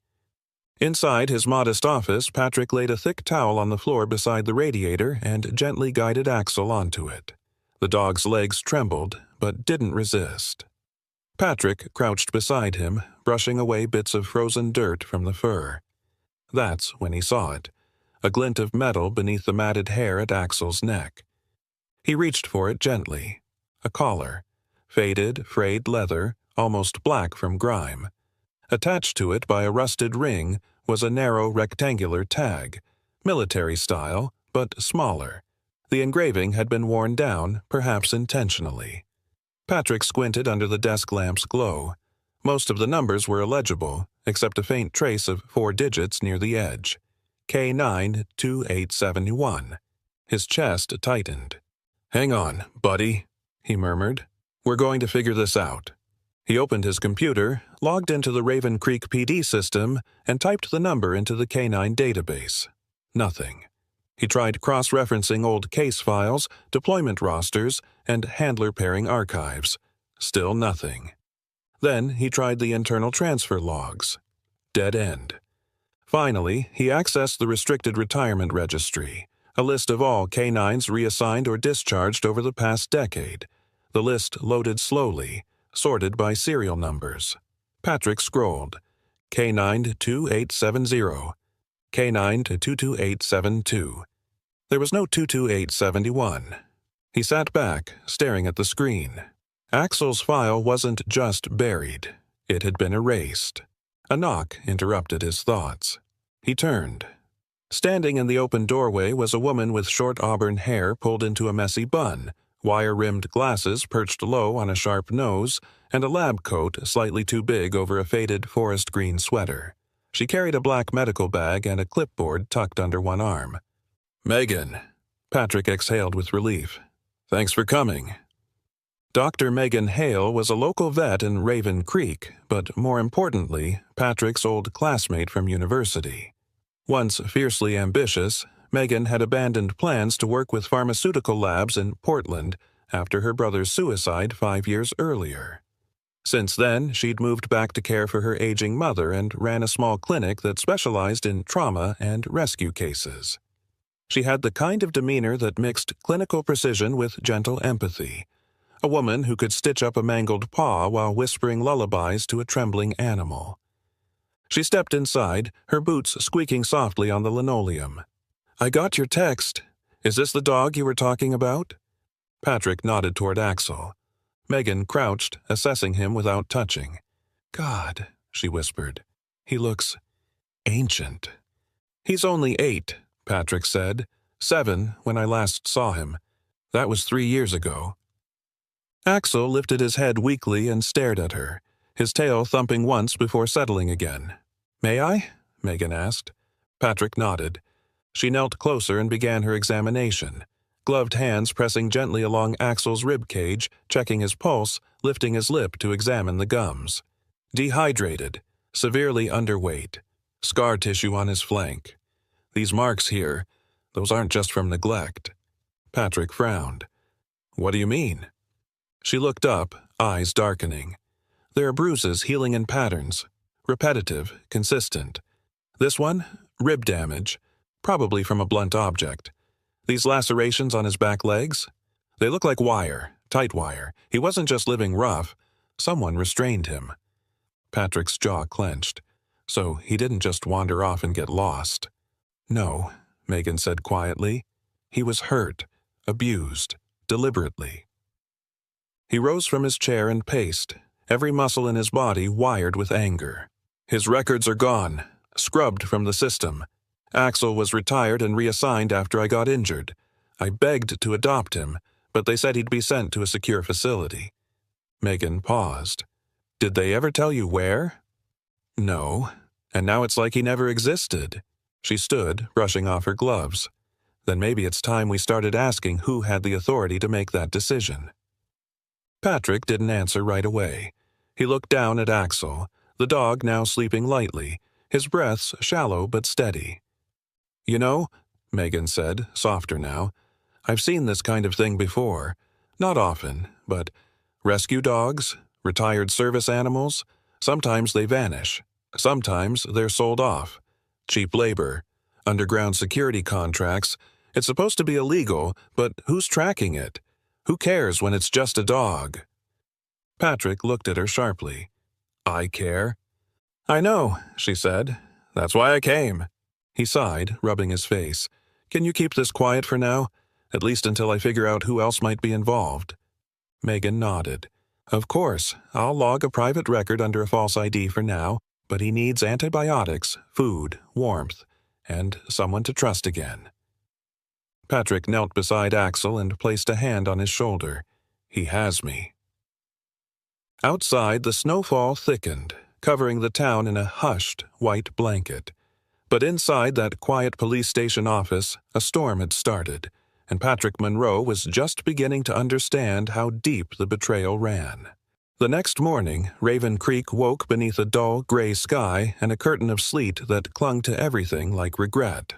Inside his modest office, Patrick laid a thick towel on the floor beside the radiator and gently guided Axel onto it. The dog's legs trembled, but didn't resist. Patrick crouched beside him, brushing away bits of frozen dirt from the fur. That's when he saw it, a glint of metal beneath the matted hair at Axel's neck. He reached for it gently. A collar. Faded, frayed leather, almost black from grime. Attached to it by a rusted ring was a narrow rectangular tag, military style, but smaller. The engraving had been worn down, perhaps intentionally. Patrick squinted under the desk lamp's glow. Most of the numbers were illegible, except a faint trace of 4 digits near the edge. K92871. His chest tightened. "Hang on, buddy," he murmured. "We're going to figure this out." He opened his computer, logged into the Raven Creek PD system, and typed the number into the K9 database. Nothing. He tried cross-referencing old case files, deployment rosters, and handler pairing archives. Still nothing. Then he tried the internal transfer logs. Dead end. Finally, he accessed the restricted retirement registry, a list of all K9s reassigned or discharged over the past decade. The list loaded slowly, sorted by serial numbers. Patrick scrolled. K9 2870. K9 22872. There was no 22871. He sat back, staring at the screen. Axel's file wasn't just buried. It had been erased. A knock interrupted his thoughts. He turned. Standing in the open doorway was a woman with short auburn hair pulled into a messy bun, wire-rimmed glasses perched low on a sharp nose, and a lab coat slightly too big over a faded forest green sweater. She carried a black medical bag and a clipboard tucked under one arm. "Megan," Patrick exhaled with relief. "Thanks for coming." Dr. Megan Hale was a local vet in Raven Creek, but more importantly, Patrick's old classmate from university. Once fiercely ambitious, Megan had abandoned plans to work with pharmaceutical labs in Portland after her brother's suicide 5 years earlier. Since then, she'd moved back to care for her aging mother and ran a small clinic that specialized in trauma and rescue cases. She had the kind of demeanor that mixed clinical precision with gentle empathy, a woman who could stitch up a mangled paw while whispering lullabies to a trembling animal. She stepped inside, her boots squeaking softly on the linoleum. "I got your text. Is this the dog you were talking about?" Patrick nodded toward Axel. Megan crouched, assessing him without touching. "God," she whispered. "He looks ancient." "He's only 8, Patrick said. 7 when I last saw him. That was 3 years ago." Axel lifted his head weakly and stared at her, his tail thumping once before settling again. "May I?" Megan asked. Patrick nodded. She knelt closer and began her examination, gloved hands pressing gently along Axel's rib cage, checking his pulse, lifting his lip to examine the gums. Dehydrated, severely underweight, scar tissue on his flank. "These marks here, those aren't just from neglect." Patrick frowned. "What do you mean?" She looked up, eyes darkening. "There are bruises healing in patterns. Repetitive, consistent. This one, rib damage, probably from a blunt object. These lacerations on his back legs? They look like wire, tight wire. He wasn't just living rough. Someone restrained him. Patrick's jaw clenched. So he didn't just wander off and get lost. No, Megan said quietly. He was hurt, abused, deliberately. He rose from his chair and paced, every muscle in his body wired with anger. His records are gone, scrubbed from the system. Axel was retired and reassigned after I got injured. I begged to adopt him, but they said he'd be sent to a secure facility. Megan paused. Did they ever tell you where? No, and now it's like he never existed. She stood, brushing off her gloves. Then maybe it's time we started asking who had the authority to make that decision. Patrick didn't answer right away. He looked down at Axel, the dog now sleeping lightly, his breaths shallow but steady. You know, Megan said, softer now, I've seen this kind of thing before. Not often, but rescue dogs, retired service animals, sometimes they vanish. Sometimes they're sold off. Cheap labor, underground security contracts. It's supposed to be illegal, but who's tracking it? Who cares when it's just a dog? Patrick looked at her sharply. I care. I know, she said. That's why I came. He sighed, rubbing his face. Can you keep this quiet for now? At least until I figure out who else might be involved. Megan nodded. Of course, I'll log a private record under a false ID for now, but he needs antibiotics, food, warmth, and someone to trust again. Patrick knelt beside Axel and placed a hand on his shoulder. He has me. Outside, the snowfall thickened, covering the town in a hushed, white blanket. But inside that quiet police station office, a storm had started, and Patrick Monroe was just beginning to understand how deep the betrayal ran. The next morning, Raven Creek woke beneath a dull, gray sky and a curtain of sleet that clung to everything like regret.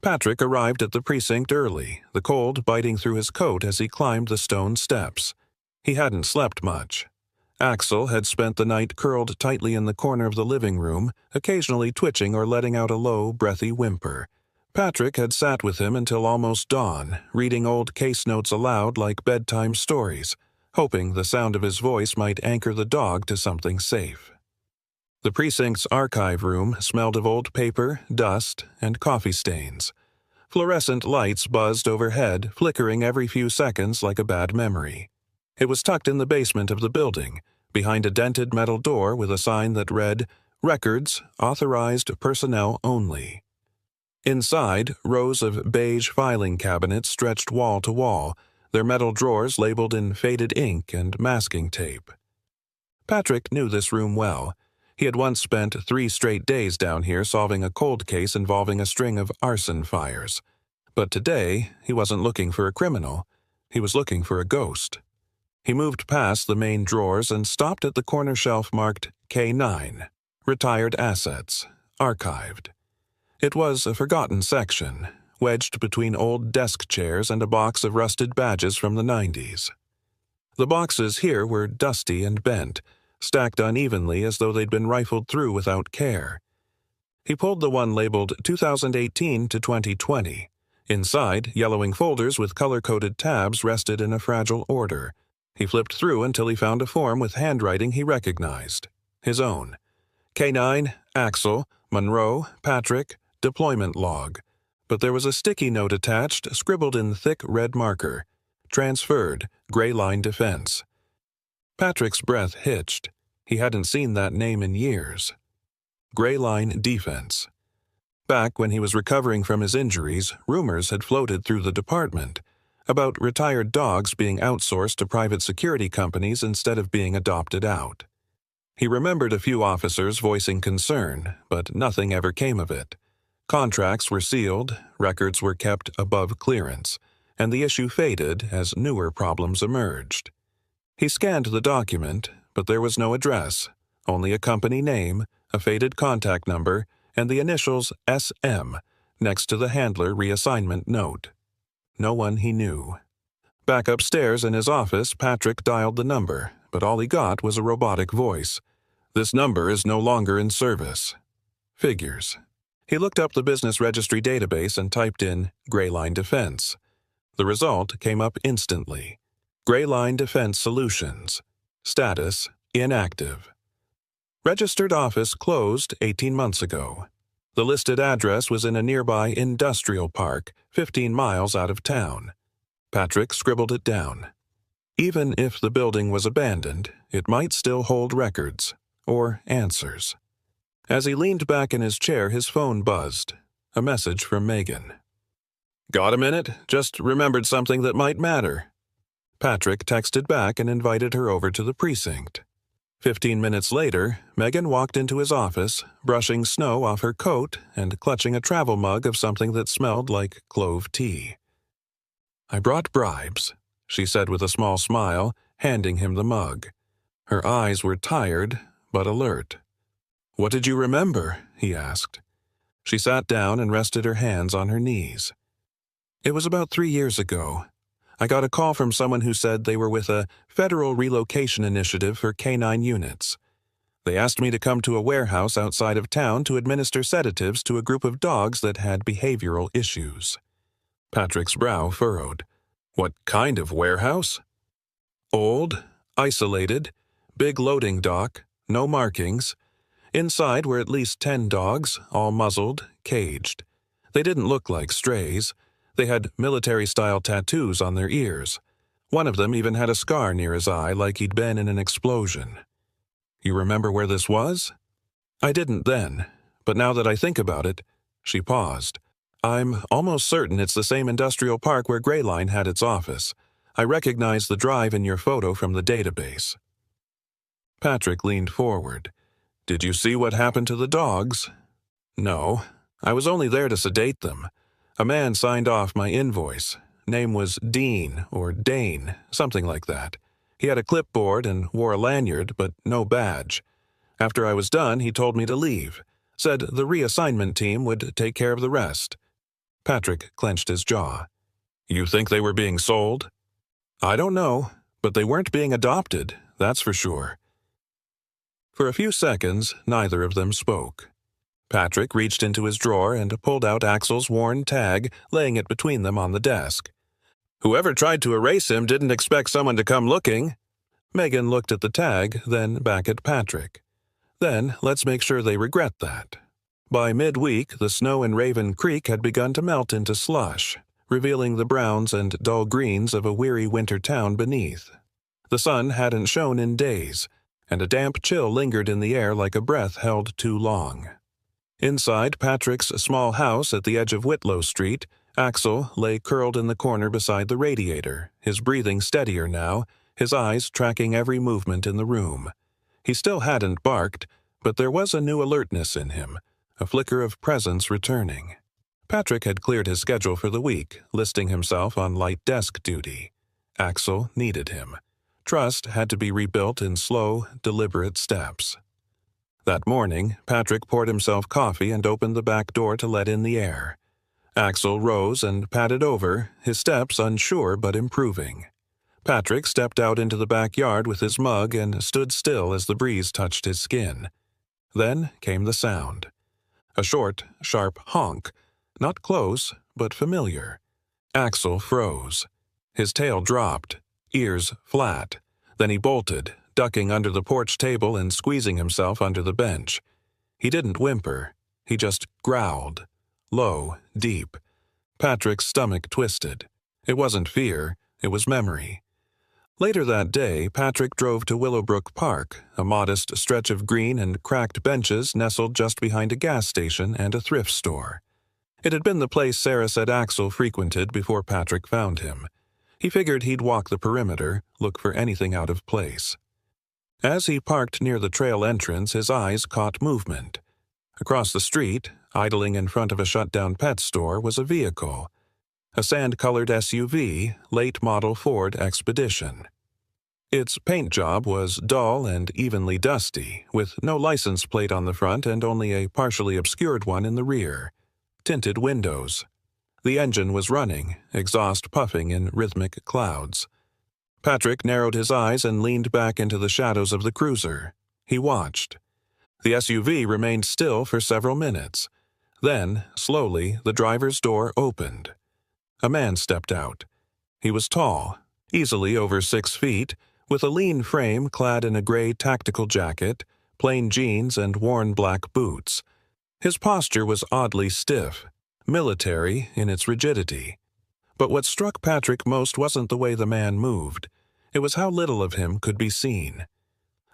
Patrick arrived at the precinct early, the cold biting through his coat as he climbed the stone steps. He hadn't slept much. Axel had spent the night curled tightly in the corner of the living room, occasionally twitching or letting out a low, breathy whimper. Patrick had sat with him until almost dawn, reading old case notes aloud like bedtime stories, hoping the sound of his voice might anchor the dog to something safe. The precinct's archive room smelled of old paper, dust, and coffee stains. Fluorescent lights buzzed overhead, flickering every few seconds like a bad memory. It was tucked in the basement of the building, behind a dented metal door with a sign that read, Records, Authorized Personnel Only. Inside, rows of beige filing cabinets stretched wall to wall, their metal drawers labeled in faded ink and masking tape. Patrick knew this room well. He had once spent 3 straight days down here solving a cold case involving a string of arson fires. But today, he wasn't looking for a criminal. He was looking for a ghost. He moved past the main drawers and stopped at the corner shelf marked K9, Retired Assets, Archived. It was a forgotten section, wedged between old desk chairs and a box of rusted badges from the 90s. The boxes here were dusty and bent, stacked unevenly as though they'd been rifled through without care. He pulled the one labeled 2018 to 2020. Inside, yellowing folders with color-coded tabs rested in a fragile order. He flipped through until he found a form with handwriting he recognized. His own. K9, Axel, Monroe, Patrick, deployment log. But there was a sticky note attached, scribbled in thick red marker. Transferred, gray line defense. Patrick's breath hitched. He hadn't seen that name in years. Gray line defense. Back when he was recovering from his injuries, rumors had floated through the department about retired dogs being outsourced to private security companies instead of being adopted out. He remembered a few officers voicing concern, but nothing ever came of it. Contracts were sealed, records were kept above clearance, and the issue faded as newer problems emerged. He scanned the document, but there was no address, only a company name, a faded contact number, and the initials SM next to the handler reassignment note. No one he knew. Back upstairs in his office, Patrick dialed the number, but all he got was a robotic voice. This number is no longer in service. Figures. He looked up the business registry database and typed in Gray Line Defense. The result came up instantly. Gray Line Defense Solutions. Status: inactive. Registered office closed 18 months ago. The listed address was in a nearby industrial park, 15 miles out of town. Patrick scribbled it down. Even if the building was abandoned, it might still hold records, or answers. As he leaned back in his chair, his phone buzzed. A message from Megan. "Got a minute? Just remembered something that might matter." Patrick texted back and invited her over to the precinct. 15 minutes later, Megan walked into his office, brushing snow off her coat and clutching a travel mug of something that smelled like clove tea. "I brought bribes," she said with a small smile, handing him the mug. Her eyes were tired, but alert. "What did you remember?" he asked. She sat down and rested her hands on her knees. "It was about 3 years ago. I got a call from someone who said they were with a federal relocation initiative for canine units. They asked me to come to a warehouse outside of town to administer sedatives to a group of dogs that had behavioral issues." Patrick's brow furrowed. "What kind of warehouse?" "Old, isolated, big loading dock, no markings. Inside were at least 10 dogs, all muzzled, caged. They didn't look like strays. They had military-style tattoos on their ears. One of them even had a scar near his eye like he'd been in an explosion." "You remember where this was?" "I didn't then, but now that I think about it," she paused. "I'm almost certain it's the same industrial park where Gray Line had its office. I recognize the drive in your photo from the database." Patrick leaned forward. "Did you see what happened to the dogs?" "No. I was only there to sedate them. A man signed off my invoice. Name was Dean or Dane, something like that. He had a clipboard and wore a lanyard, but no badge. After I was done, he told me to leave. Said the reassignment team would take care of the rest." Patrick clenched his jaw. "You think they were being sold?" "I don't know, but they weren't being adopted, that's for sure." For a few seconds, neither of them spoke. Patrick reached into his drawer and pulled out Axel's worn tag, laying it between them on the desk. "Whoever tried to erase him didn't expect someone to come looking." Megan looked at the tag, then back at Patrick. "Then let's make sure they regret that." By midweek, the snow in Raven Creek had begun to melt into slush, revealing the browns and dull greens of a weary winter town beneath. The sun hadn't shone in days, and a damp chill lingered in the air like a breath held too long. Inside Patrick's small house at the edge of Whitlow Street, Axel lay curled in the corner beside the radiator, his breathing steadier now, his eyes tracking every movement in the room. He still hadn't barked, but there was a new alertness in him, a flicker of presence returning. Patrick had cleared his schedule for the week, listing himself on light desk duty. Axel needed him. Trust had to be rebuilt in slow, deliberate steps. That morning, Patrick poured himself coffee and opened the back door to let in the air. Axel rose and padded over, his steps unsure but improving. Patrick stepped out into the backyard with his mug and stood still as the breeze touched his skin. Then came the sound. A short, sharp honk, not close, but familiar. Axel froze. His tail dropped, ears flat. Then he bolted, ducking under the porch table and squeezing himself under the bench. He didn't whimper. He just growled. Low, deep. Patrick's stomach twisted. It wasn't fear, it was memory. Later that day, Patrick drove to Willowbrook Park, a modest stretch of green and cracked benches nestled just behind a gas station and a thrift store. It had been the place Sarah said Axel frequented before Patrick found him. He figured he'd walk the perimeter, look for anything out of place. As he parked near the trail entrance, his eyes caught movement. Across the street, idling in front of a shut-down pet store, was a vehicle. A sand-colored SUV, late-model Ford Expedition. Its paint job was dull and evenly dusty, with no license plate on the front and only a partially obscured one in the rear. Tinted windows. The engine was running, exhaust puffing in rhythmic clouds. Patrick narrowed his eyes and leaned back into the shadows of the cruiser. He watched. The SUV remained still for several minutes. Then, slowly, the driver's door opened. A man stepped out. He was tall, easily over 6 feet, with a lean frame clad in a gray tactical jacket, plain jeans, and worn black boots. His posture was oddly stiff, military in its rigidity. But what struck Patrick most wasn't the way the man moved. It was how little of him could be seen.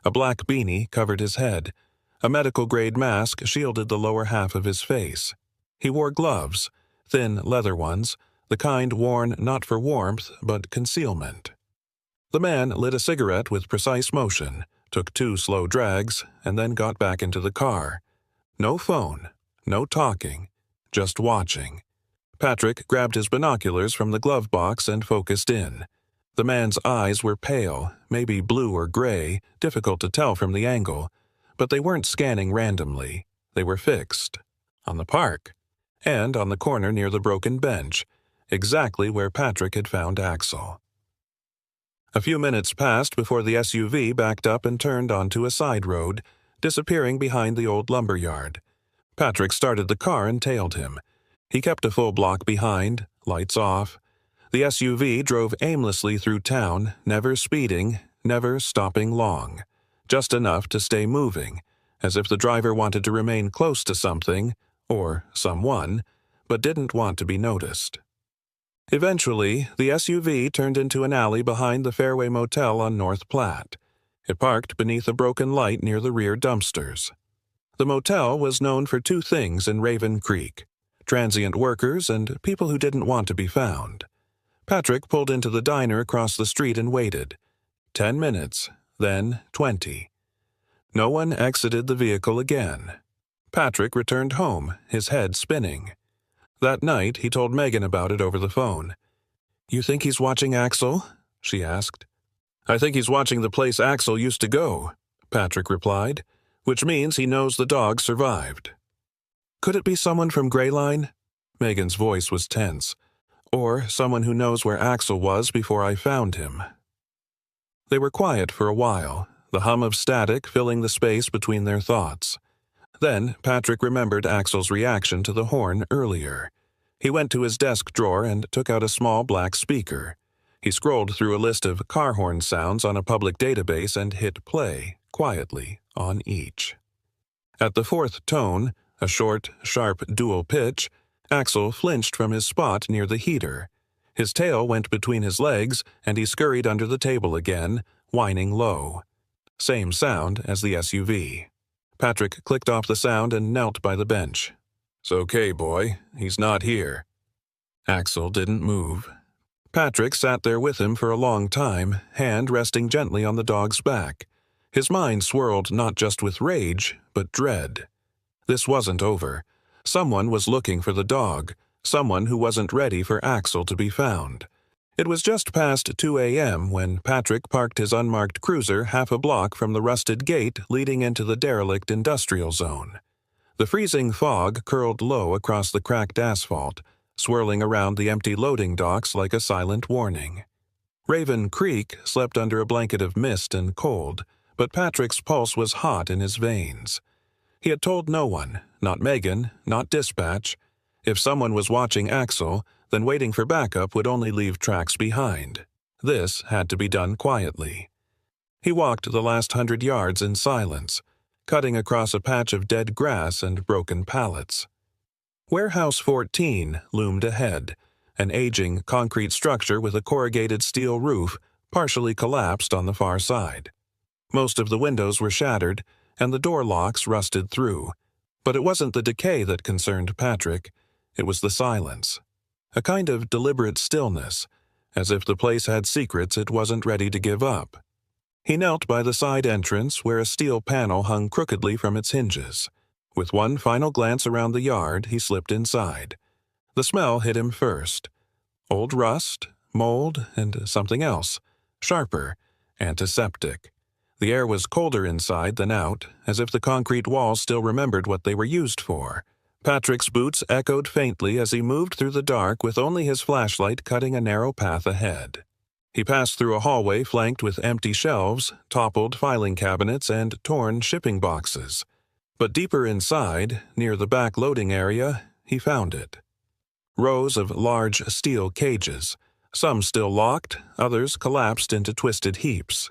A black beanie covered his head. A medical-grade mask shielded the lower half of his face. He wore gloves, thin leather ones, the kind worn not for warmth but concealment. The man lit a cigarette with precise motion, took 2 slow drags, and then got back into the car. No phone, no talking, just watching. Patrick grabbed his binoculars from the glove box and focused in. The man's eyes were pale, maybe blue or gray, difficult to tell from the angle, but they weren't scanning randomly. They were fixed. On the park. And on the corner near the broken bench, exactly where Patrick had found Axel. A few minutes passed before the SUV backed up and turned onto a side road, disappearing behind the old lumber yard. Patrick started the car and tailed him. He kept a full block behind, lights off. The SUV drove aimlessly through town, never speeding, never stopping long. Just enough to stay moving, as if the driver wanted to remain close to something, or someone, but didn't want to be noticed. Eventually, the SUV turned into an alley behind the Fairway Motel on North Platte. It parked beneath a broken light near the rear dumpsters. The motel was known for 2 things in Raven Creek: transient workers and people who didn't want to be found. Patrick pulled into the diner across the street and waited. 10 minutes, then 20. No one exited the vehicle again. Patrick returned home, his head spinning. That night, he told Megan about it over the phone. "You think he's watching Axel?" she asked. "I think he's watching the place Axel used to go," Patrick replied, "which means he knows the dog survived." "Could it be someone from Greyline?" Megan's voice was tense. "Or someone who knows where Axel was before I found him." They were quiet for a while, the hum of static filling the space between their thoughts. Then Patrick remembered Axel's reaction to the horn earlier. He went to his desk drawer and took out a small black speaker. He scrolled through a list of car horn sounds on a public database and hit play, quietly, on each. At the 4th tone, a short, sharp dual pitch, Axel flinched from his spot near the heater. His tail went between his legs, and he scurried under the table again, whining low. Same sound as the SUV. Patrick clicked off the sound and knelt by the bench. "It's okay, boy. He's not here." Axel didn't move. Patrick sat there with him for a long time, hand resting gently on the dog's back. His mind swirled not just with rage, but dread. This wasn't over. Someone was looking for the dog, someone who wasn't ready for Axel to be found. It was just past 2 a.m. when Patrick parked his unmarked cruiser half a block from the rusted gate leading into the derelict industrial zone. The freezing fog curled low across the cracked asphalt, swirling around the empty loading docks like a silent warning. Raven Creek slept under a blanket of mist and cold, but Patrick's pulse was hot in his veins. He had told no one, not Megan, not dispatch. If someone was watching Axel, then waiting for backup would only leave tracks behind. This had to be done quietly. He walked the last 100 yards in silence, cutting across a patch of dead grass and broken pallets. Warehouse 14 loomed ahead, an aging concrete structure with a corrugated steel roof partially collapsed on the far side. Most of the windows were shattered, and the door locks rusted through. But it wasn't the decay that concerned Patrick. It was the silence. A kind of deliberate stillness, as if the place had secrets it wasn't ready to give up. He knelt by the side entrance where a steel panel hung crookedly from its hinges. With one final glance around the yard, he slipped inside. The smell hit him first. Old rust, mold, and something else. Sharper, antiseptic. The air was colder inside than out, as if the concrete walls still remembered what they were used for. Patrick's boots echoed faintly as he moved through the dark with only his flashlight cutting a narrow path ahead. He passed through a hallway flanked with empty shelves, toppled filing cabinets, and torn shipping boxes. But deeper inside, near the back loading area, he found it. Rows of large steel cages, Some still locked, others collapsed into twisted heaps.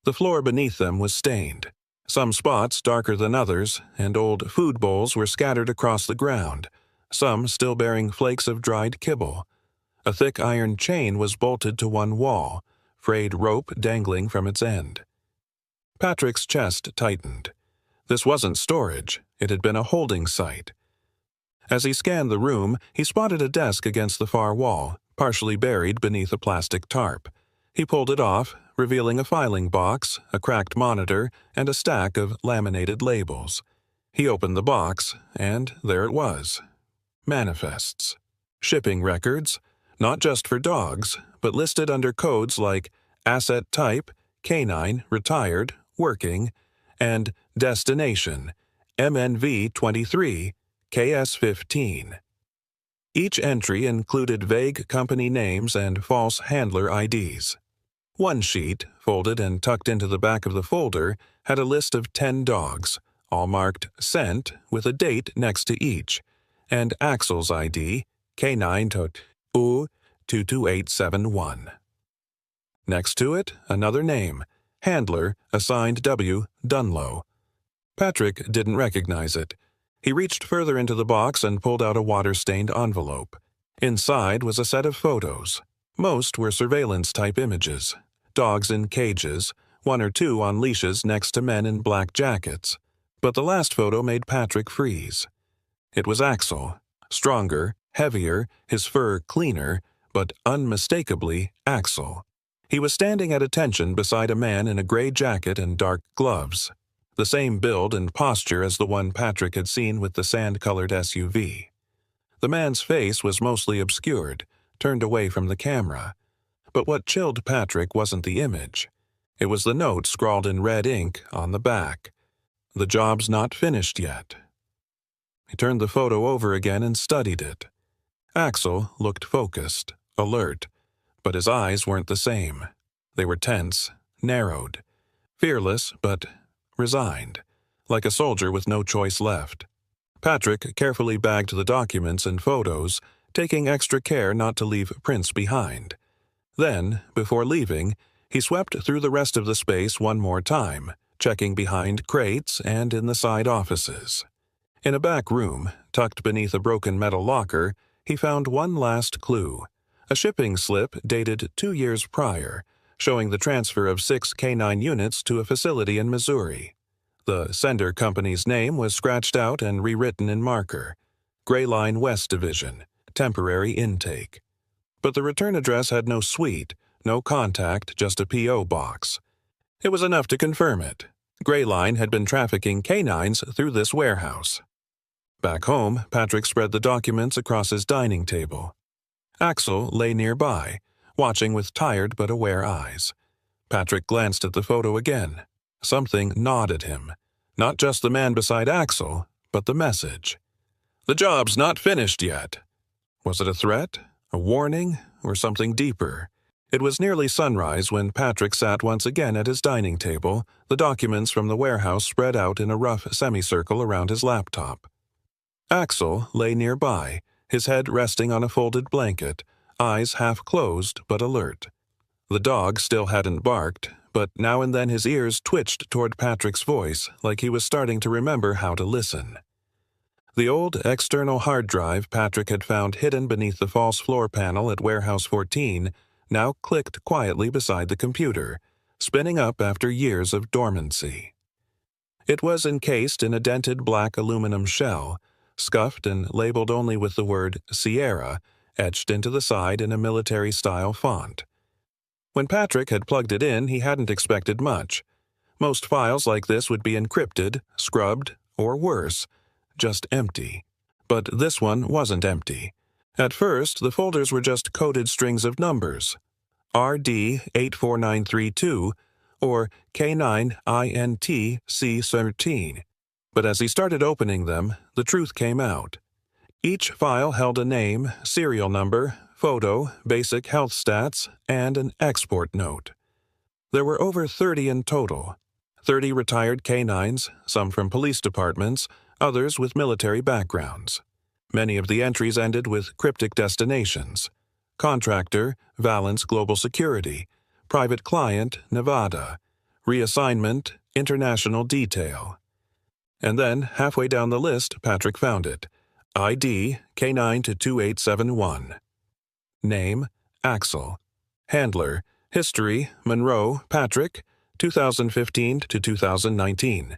The floor beneath them was stained, some spots darker than others, and old food bowls were scattered across the ground, some still bearing flakes of dried kibble. A thick iron chain was bolted to one wall, frayed rope dangling from its end. Patrick's chest tightened. This wasn't storage, it had been a holding site. As he scanned the room, he spotted a desk against the far wall, partially buried beneath a plastic tarp. He pulled it off, revealing a filing box, a cracked monitor, and a stack of laminated labels. He opened the box, and there it was. Manifests. Shipping records, not just for dogs, but listed under codes like Asset Type, Canine, Retired, Working, and Destination, MNV-23, KS-15. Each entry included vague company names and false handler IDs. One sheet, folded and tucked into the back of the folder, had a list of 10 dogs, all marked Sent with a date next to each, and Axel's ID, K9-U-22871. Next to it, another name, Handler, assigned W. Dunlow. Patrick didn't recognize it. He reached further into the box and pulled out a water-stained envelope. Inside was a set of photos. Most were surveillance-type images. Dogs in cages, one or two on leashes next to men in black jackets. But the last photo made Patrick freeze. It was Axel. Stronger, heavier, his fur cleaner, but unmistakably Axel. He was standing at attention beside a man in a gray jacket and dark gloves. The same build and posture as the one Patrick had seen with the sand-colored SUV. The man's face was mostly obscured, turned away from the camera. But what chilled Patrick wasn't the image. It was the note scrawled in red ink on the back. The job's not finished yet. He turned the photo over again and studied it. Axel looked focused, alert, but his eyes weren't the same. They were tense, narrowed, fearless, but resigned, like a soldier with no choice left. Patrick carefully bagged the documents and photos, taking extra care not to leave prints behind. Then, before leaving, he swept through the rest of the space one more time, checking behind crates and in the side offices. In a back room, tucked beneath a broken metal locker, he found one last clue, a shipping slip dated 2 years prior, showing the transfer of 6 K9 units to a facility in Missouri. The sender company's name was scratched out and rewritten in marker. Gray Line West Division, temporary intake. But the return address had no suite, no contact, just a P.O. box. It was enough to confirm it. Gray Line had been trafficking canines through this warehouse. Back home, Patrick spread the documents across his dining table. Axel lay nearby, watching with tired but aware eyes. Patrick glanced at the photo again. Something gnawed at him. Not just the man beside Axel, but the message. The job's not finished yet. Was it a threat, a warning, or something deeper? It was nearly sunrise when Patrick sat once again at his dining table, the documents from the warehouse spread out in a rough semicircle around his laptop. Axel lay nearby, his head resting on a folded blanket, eyes half closed but alert. The dog still hadn't barked, but now and then his ears twitched toward Patrick's voice like he was starting to remember how to listen. The old external hard drive Patrick had found hidden beneath the false floor panel at Warehouse 14 now clicked quietly beside the computer, spinning up after years of dormancy. It was encased in a dented black aluminum shell, scuffed and labeled only with the word Sierra, etched into the side in a military-style font. When Patrick had plugged it in, he hadn't expected much. Most files like this would be encrypted, scrubbed, or worse, just empty. But this one wasn't empty. At first, the folders were just coded strings of numbers, RD84932 or K9INTC13. But as he started opening them, the truth came out. Each file held a name, serial number, photo, basic health stats, and an export note. There were over 30 in total. 30 retired canines, some from police departments, others with military backgrounds. Many of the entries ended with cryptic destinations. Contractor, Valence Global Security. Private Client, Nevada. Reassignment, International Detail. And then, halfway down the list, Patrick found it. ID, K9 to 2871. Name, Axel. Handler, History, Monroe, Patrick, 2015 to 2019.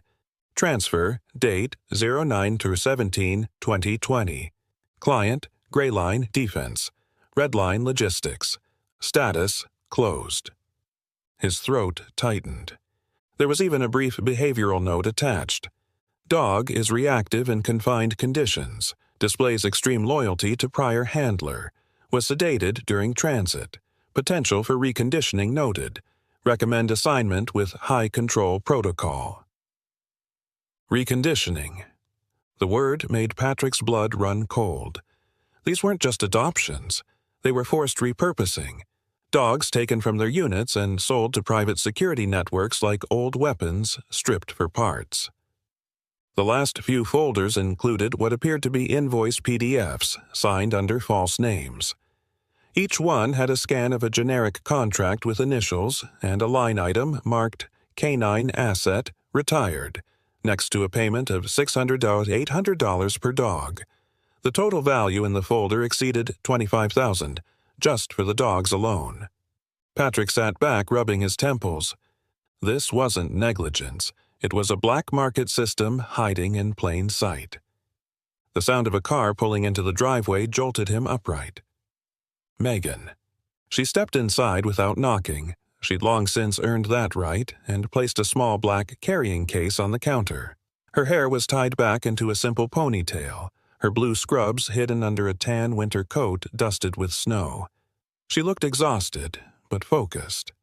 Transfer, date, 09 through 17, 2020. Client, Gray Line, Defense. Red Line, Logistics. Status, closed. His throat tightened. There was even a brief behavioral note attached. Dog is reactive in confined conditions, displays extreme loyalty to prior handler, was sedated during transit, potential for reconditioning noted, recommend assignment with high control protocol. Reconditioning. The word made Patrick's blood run cold. These weren't just adoptions. They were forced repurposing. Dogs taken from their units and sold to private security networks like old weapons, stripped for parts. The last few folders included what appeared to be invoice PDFs, signed under false names. Each one had a scan of a generic contract with initials and a line item marked K9 Asset, Retired, next to a payment of $800 per dog. The total value in the folder exceeded $25,000, just for the dogs alone. Patrick sat back, rubbing his temples. This wasn't negligence. It was a black market system hiding in plain sight. The sound of a car pulling into the driveway jolted him upright. Megan. She stepped inside without knocking. She'd long since earned that right and placed a small black carrying case on the counter. Her hair was tied back into a simple ponytail, her blue scrubs hidden under a tan winter coat dusted with snow. She looked exhausted, but focused.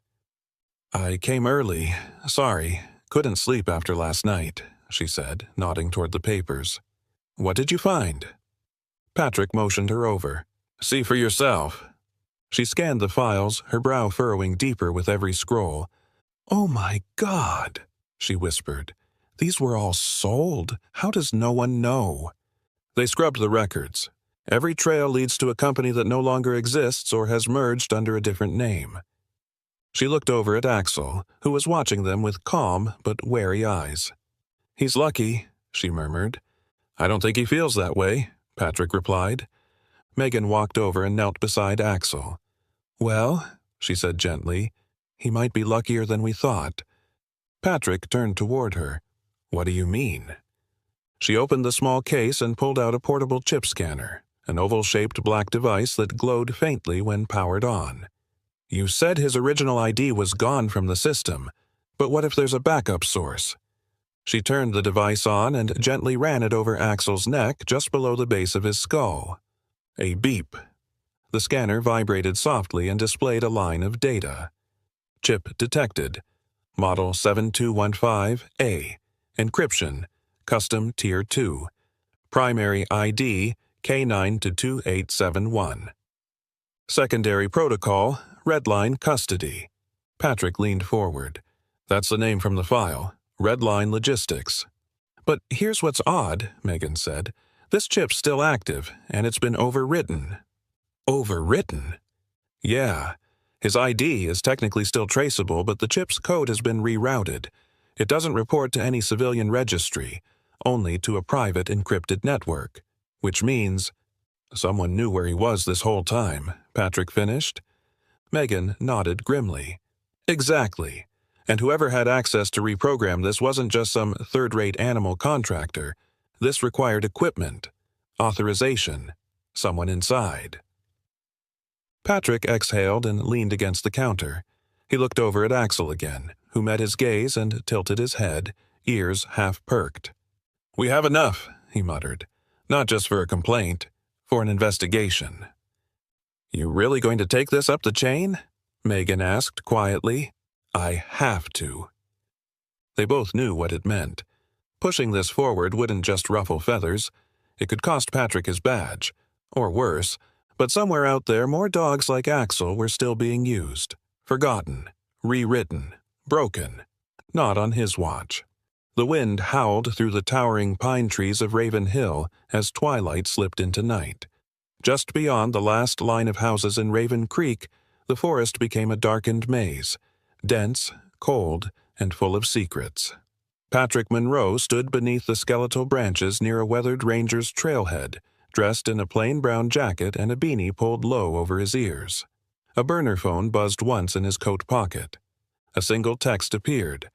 "I came early. Sorry. Couldn't sleep after last night," she said, nodding toward the papers. "What did you find?" Patrick motioned her over. "See for yourself." She scanned the files, her brow furrowing deeper with every scroll. "Oh my God," she whispered. "These were all sold. How does no one know?" They scrubbed the records. Every trail leads to a company that no longer exists or has merged under a different name. She looked over at Axel, who was watching them with calm but wary eyes. "He's lucky," she murmured. "I don't think he feels that way," Patrick replied. Megan walked over and knelt beside Axel. "Well," she said gently, "he might be luckier than we thought." Patrick turned toward her. "What do you mean?" She opened the small case and pulled out a portable chip scanner, an oval-shaped black device that glowed faintly when powered on. "You said his original ID was gone from the system, but what if there's a backup source?" She turned the device on and gently ran it over Axel's neck just below the base of his skull. A beep. The scanner vibrated softly and displayed a line of data. Chip detected. Model 7215A. Encryption. Custom Tier 2. Primary ID K9 to 2871. Secondary protocol Redline Custody. Patrick leaned forward. "That's the name from the file. Redline Logistics." "But here's what's odd," Megan said. "This chip's still active, and it's been overwritten." "Overwritten?" "Yeah. His ID is technically still traceable, but the chip's code has been rerouted. It doesn't report to any civilian registry, only to a private encrypted network. Which means—" "Someone knew where he was this whole time," Patrick finished. Megan nodded grimly. "Exactly. And whoever had access to reprogram this wasn't just some third-rate animal contractor. This required equipment, authorization, someone inside." Patrick exhaled and leaned against the counter. He looked over at Axel again, who met his gaze and tilted his head, ears half perked. "We have enough," he muttered. "Not just for a complaint, for an investigation." "You really going to take this up the chain?" Megan asked quietly. "I have to." They both knew what it meant. Pushing this forward wouldn't just ruffle feathers. It could cost Patrick his badge, or worse, but somewhere out there more dogs like Axel were still being used, forgotten, rewritten, broken. Not on his watch. The wind howled through the towering pine trees of Raven Hill as twilight slipped into night. Just beyond the last line of houses in Raven Creek, the forest became a darkened maze, dense, cold, and full of secrets. Patrick Monroe stood beneath the skeletal branches near a weathered ranger's trailhead, dressed in a plain brown jacket and a beanie pulled low over his ears. A burner phone buzzed once in his coat pocket. A single text appeared.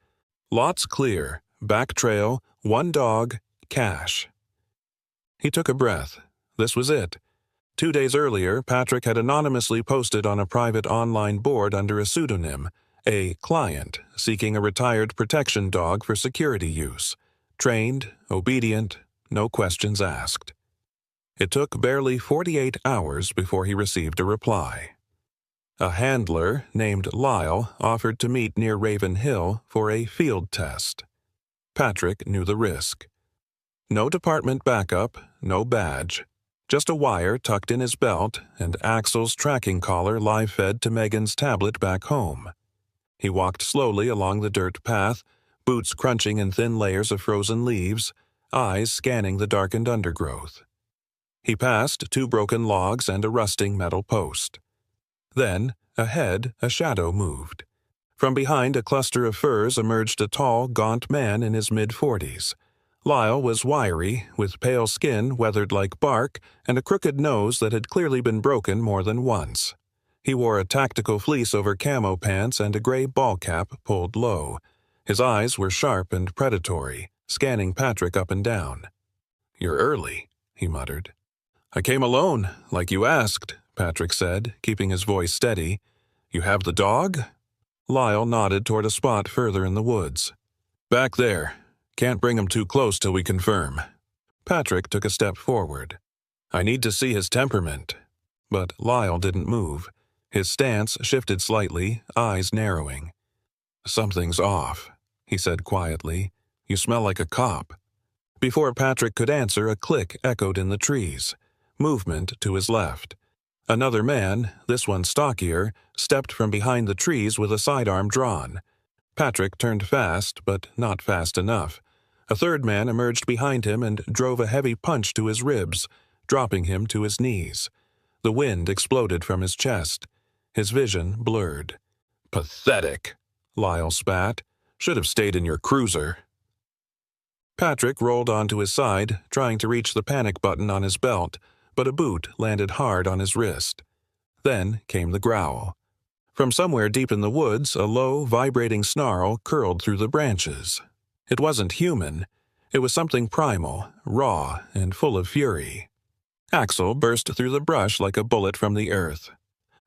"Lots clear. Back trail. 1 dog. Cash." He took a breath. This was it. 2 days earlier, Patrick had anonymously posted on a private online board under a pseudonym, a client seeking a retired protection dog for security use. Trained, obedient, no questions asked. It took barely 48 hours before he received a reply. A handler named Lyle offered to meet near Raven Hill for a field test. Patrick knew the risk. No department backup, no badge. Just a wire tucked in his belt and Axel's tracking collar live-fed to Megan's tablet back home. He walked slowly along the dirt path, boots crunching in thin layers of frozen leaves, eyes scanning the darkened undergrowth. He passed 2 broken logs and a rusting metal post. Then, ahead, a shadow moved. From behind a cluster of firs emerged a tall, gaunt man in his mid-40s. Lyle was wiry, with pale skin weathered like bark and a crooked nose that had clearly been broken more than once. He wore a tactical fleece over camo pants and a gray ball cap pulled low. His eyes were sharp and predatory, scanning Patrick up and down. "You're early," he muttered. "I came alone, like you asked," Patrick said, keeping his voice steady. "You have the dog?" Lyle nodded toward a spot further in the woods. "Back there. Can't bring him too close till we confirm." Patrick took a step forward. "I need to see his temperament." But Lyle didn't move. His stance shifted slightly, eyes narrowing. "Something's off," he said quietly. "You smell like a cop." Before Patrick could answer, a click echoed in the trees. Movement to his left. Another man, this one stockier, stepped from behind the trees with a sidearm drawn. Patrick turned fast, but not fast enough. A third man emerged behind him and drove a heavy punch to his ribs, dropping him to his knees. The wind exploded from his chest. His vision blurred. "Pathetic," Lyle spat. "Should have stayed in your cruiser." Patrick rolled onto his side, trying to reach the panic button on his belt, but a boot landed hard on his wrist. Then came the growl. From somewhere deep in the woods, a low, vibrating snarl curled through the branches. It wasn't human. It was something primal, raw, and full of fury. Axel burst through the brush like a bullet from the earth.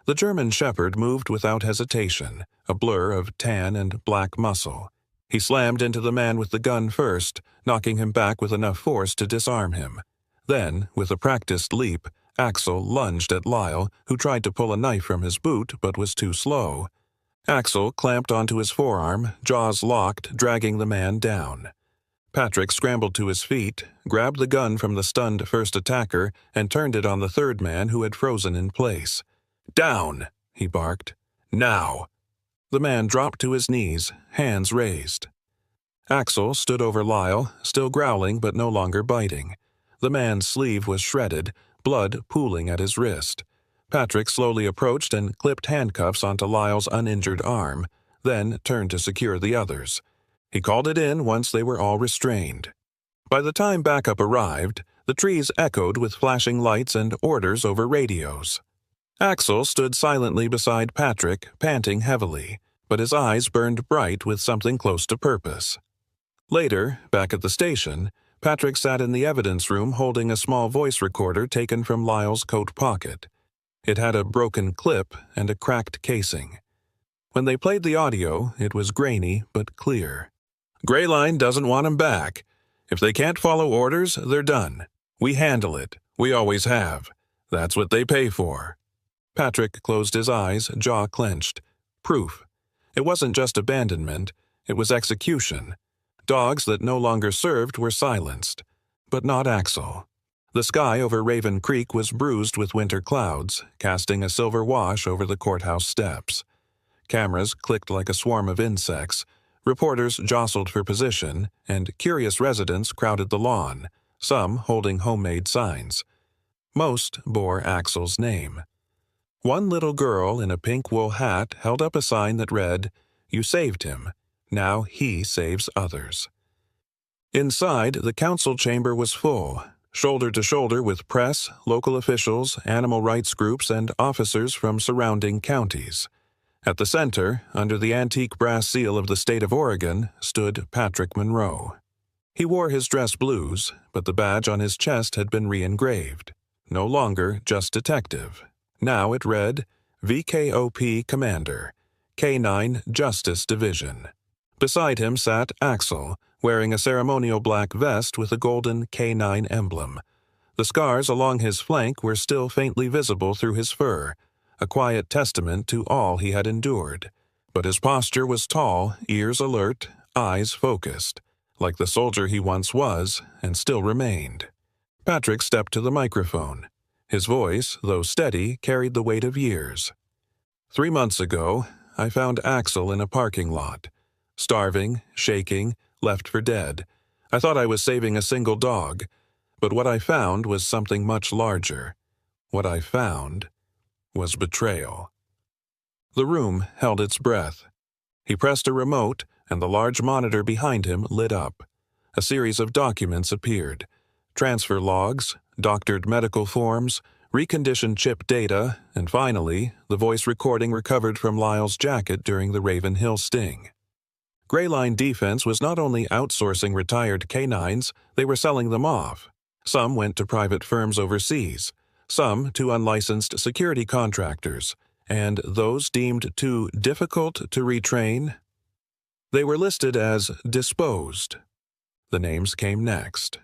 The German shepherd moved without hesitation, a blur of tan and black muscle. He slammed into the man with the gun first, knocking him back with enough force to disarm him. Then, with a practiced leap, Axel lunged at Lyle, who tried to pull a knife from his boot but was too slow. Axel clamped onto his forearm, jaws locked, dragging the man down. Patrick scrambled to his feet, grabbed the gun from the stunned first attacker, and turned it on the third man who had frozen in place. "Down!" he barked. "Now!" The man dropped to his knees, hands raised. Axel stood over Lyle, still growling but no longer biting. The man's sleeve was shredded, blood pooling at his wrist. Patrick slowly approached and clipped handcuffs onto Lyle's uninjured arm, then turned to secure the others. He called it in once they were all restrained. By the time backup arrived, the trees echoed with flashing lights and orders over radios. Axel stood silently beside Patrick, panting heavily, but his eyes burned bright with something close to purpose. Later, back at the station, Patrick sat in the evidence room holding a small voice recorder taken from Lyle's coat pocket. It had a broken clip and a cracked casing. When they played the audio, it was grainy but clear. "Gray Line doesn't want 'em back. If they can't follow orders, they're done. We handle it. We always have. That's what they pay for." Patrick closed his eyes, jaw clenched. Proof. It wasn't just abandonment, it was execution. Dogs that no longer served were silenced. But not Axel. The sky over Raven Creek was bruised with winter clouds, casting a silver wash over the courthouse steps. Cameras clicked like a swarm of insects. Reporters jostled for position, and curious residents crowded the lawn, some holding homemade signs. Most bore Axel's name. One little girl in a pink wool hat held up a sign that read, "You saved him. Now he saves others." Inside, the council chamber was full, shoulder to shoulder with press, local officials, animal rights groups, and officers from surrounding counties. At the center, under the antique brass seal of the state of Oregon, stood Patrick Monroe. He wore his dress blues, but the badge on his chest had been re-engraved. No longer just detective. Now it read, VKOP Commander, K9 Justice Division. Beside him sat Axel, wearing a ceremonial black vest with a golden K9 emblem. The scars along his flank were still faintly visible through his fur, a quiet testament to all he had endured. But his posture was tall, ears alert, eyes focused, like the soldier he once was and still remained. Patrick stepped to the microphone. His voice, though steady, carried the weight of years. 3 months ago, I found Axel in a parking lot. Starving, shaking, left for dead. I thought I was saving a single dog, but what I found was something much larger. What I found was betrayal. The room held its breath. He pressed a remote, and the large monitor behind him lit up. A series of documents appeared. Transfer logs, doctored medical forms, reconditioned chip data, and finally, the voice recording recovered from Lyle's jacket during the Raven Hill sting. Greyline Defense was not only outsourcing retired canines, they were selling them off. Some went to private firms overseas, some to unlicensed security contractors, and those deemed too difficult to retrain, they were listed as disposed. The names came next.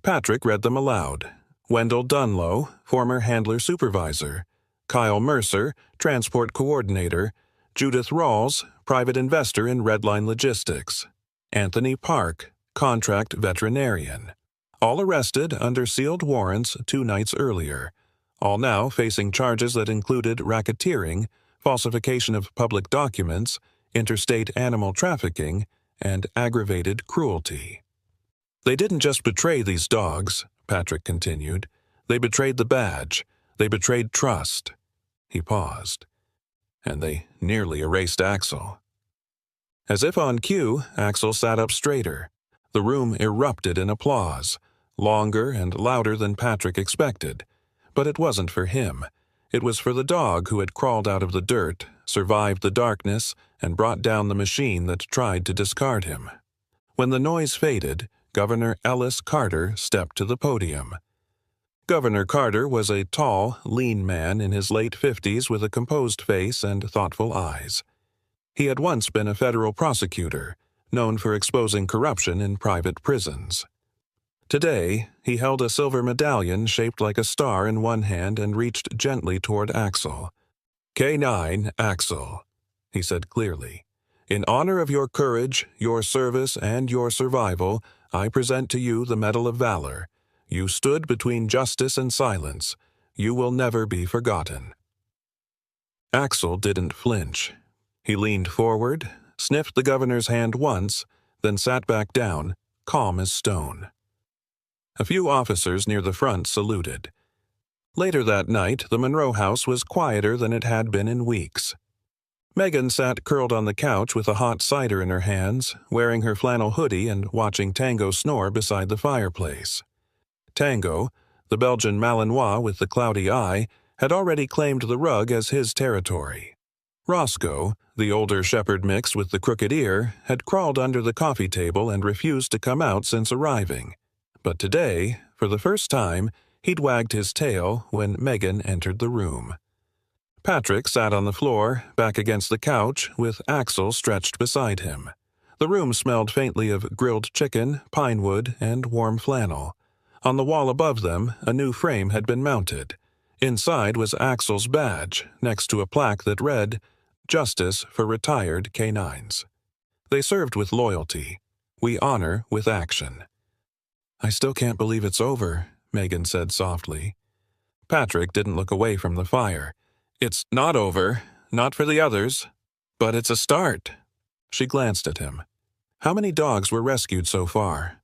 Patrick read them aloud. Wendell Dunlow, former handler supervisor. Kyle Mercer, transport coordinator. Judith Rawls, private investor in Redline Logistics. Anthony Park, contract veterinarian. All arrested under sealed warrants 2 nights earlier. All now facing charges that included racketeering, falsification of public documents, interstate animal trafficking, and aggravated cruelty. They didn't just betray these dogs, Patrick continued. They betrayed the badge. They betrayed trust. He paused. And they nearly erased Axel. As if on cue, Axel sat up straighter. The room erupted in applause, longer and louder than Patrick expected. But it wasn't for him. It was for the dog who had crawled out of the dirt, survived the darkness, and brought down the machine that tried to discard him. When the noise faded, Governor Ellis Carter stepped to the podium. Governor Carter was a tall, lean man in his late 50s with a composed face and thoughtful eyes. He had once been a federal prosecutor, known for exposing corruption in private prisons. Today, he held a silver medallion shaped like a star in one hand and reached gently toward Axel. K9 Axel, he said clearly. In honor of your courage, your service, and your survival, I present to you the Medal of Valor. You stood between justice and silence. You will never be forgotten. Axel didn't flinch. He leaned forward, sniffed the governor's hand once, then sat back down, calm as stone. A few officers near the front saluted. Later that night, the Monroe house was quieter than it had been in weeks. Megan sat curled on the couch with a hot cider in her hands, wearing her flannel hoodie and watching Tango snore beside the fireplace. Tango, the Belgian Malinois with the cloudy eye, had already claimed the rug as his territory. Roscoe, the older shepherd mix with the crooked ear, had crawled under the coffee table and refused to come out since arriving. But today, for the first time, he'd wagged his tail when Megan entered the room. Patrick sat on the floor, back against the couch, with Axel stretched beside him. The room smelled faintly of grilled chicken, pine wood, and warm flannel. On the wall above them, a new frame had been mounted. Inside was Axel's badge, next to a plaque that read, Justice for Retired Canines. They served with loyalty. We honor with action. I still can't believe it's over, Megan said softly. Patrick didn't look away from the fire. It's not over, not for the others, but it's a start. She glanced at him. How many dogs were rescued so far?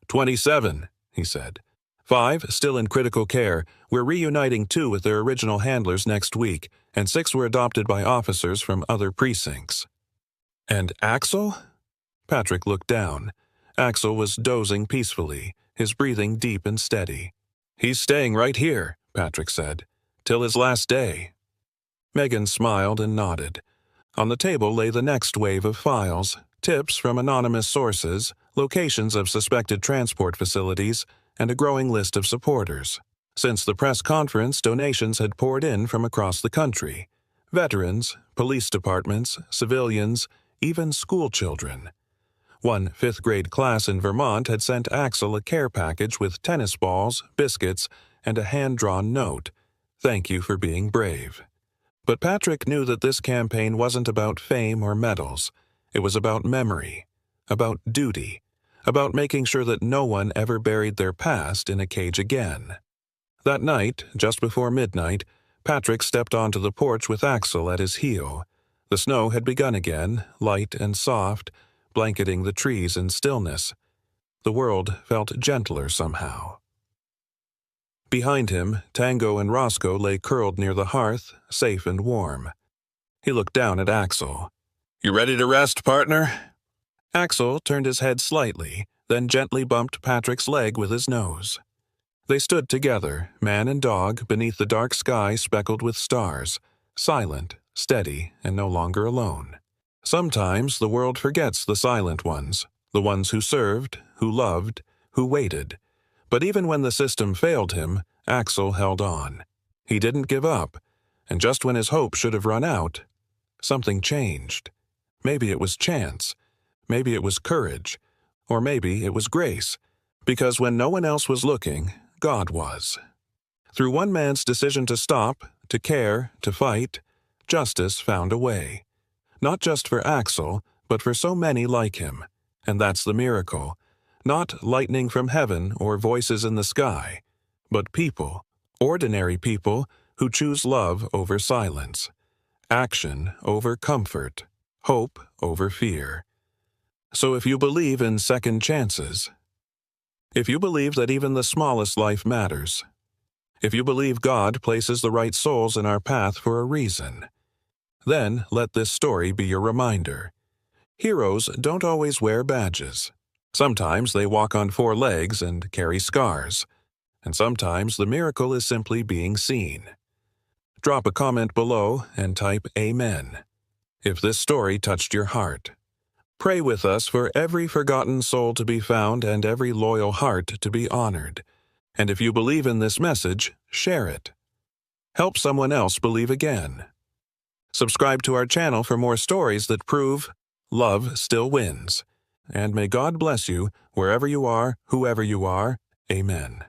27, he said. 5 still in critical care. We're reuniting 2 with their original handlers next week, and 6 were adopted by officers from other precincts. And Axel? Patrick looked down. Axel was dozing peacefully, his breathing deep and steady. He's staying right here, Patrick said, till his last day. Megan smiled and nodded. On the table lay the next wave of files, tips from anonymous sources, locations of suspected transport facilities, and a growing list of supporters. Since the press conference, donations had poured in from across the country. Veterans, police departments, civilians, even school children. One fifth-grade class in Vermont had sent Axel a care package with tennis balls, biscuits, and a hand-drawn note. Thank you for being brave. But Patrick knew that this campaign wasn't about fame or medals. It was about memory, about duty, about making sure that no one ever buried their past in a cage again. That night, just before midnight, Patrick stepped onto the porch with Axel at his heel. The snow had begun again, light and soft, blanketing the trees in stillness. The world felt gentler somehow. Behind him, Tango and Roscoe lay curled near the hearth, safe and warm. He looked down at Axel. "You ready to rest, partner?" Axel turned his head slightly, then gently bumped Patrick's leg with his nose. They stood together, man and dog, beneath the dark sky speckled with stars, silent, steady, and no longer alone. Sometimes the world forgets the silent ones, the ones who served, who loved, who waited. But even when the system failed him, Axel held on. He didn't give up, and just when his hope should have run out, something changed. Maybe it was chance, maybe it was courage, or maybe it was grace, because when no one else was looking, God was. Through one man's decision to stop, to care, to fight, justice found a way. Not just for Axel, but for so many like him. And that's the miracle. Not lightning from heaven or voices in the sky, but people, ordinary people, who choose love over silence, action over comfort, hope over fear. So if you believe in second chances, if you believe that even the smallest life matters, if you believe God places the right souls in our path for a reason, then let this story be your reminder. Heroes don't always wear badges. Sometimes they walk on 4 legs and carry scars. And sometimes the miracle is simply being seen. Drop a comment below and type Amen if this story touched your heart. Pray with us for every forgotten soul to be found and every loyal heart to be honored. And if you believe in this message, share it. Help someone else believe again. Subscribe to our channel for more stories that prove love still wins. And may God bless you wherever you are, whoever you are. Amen.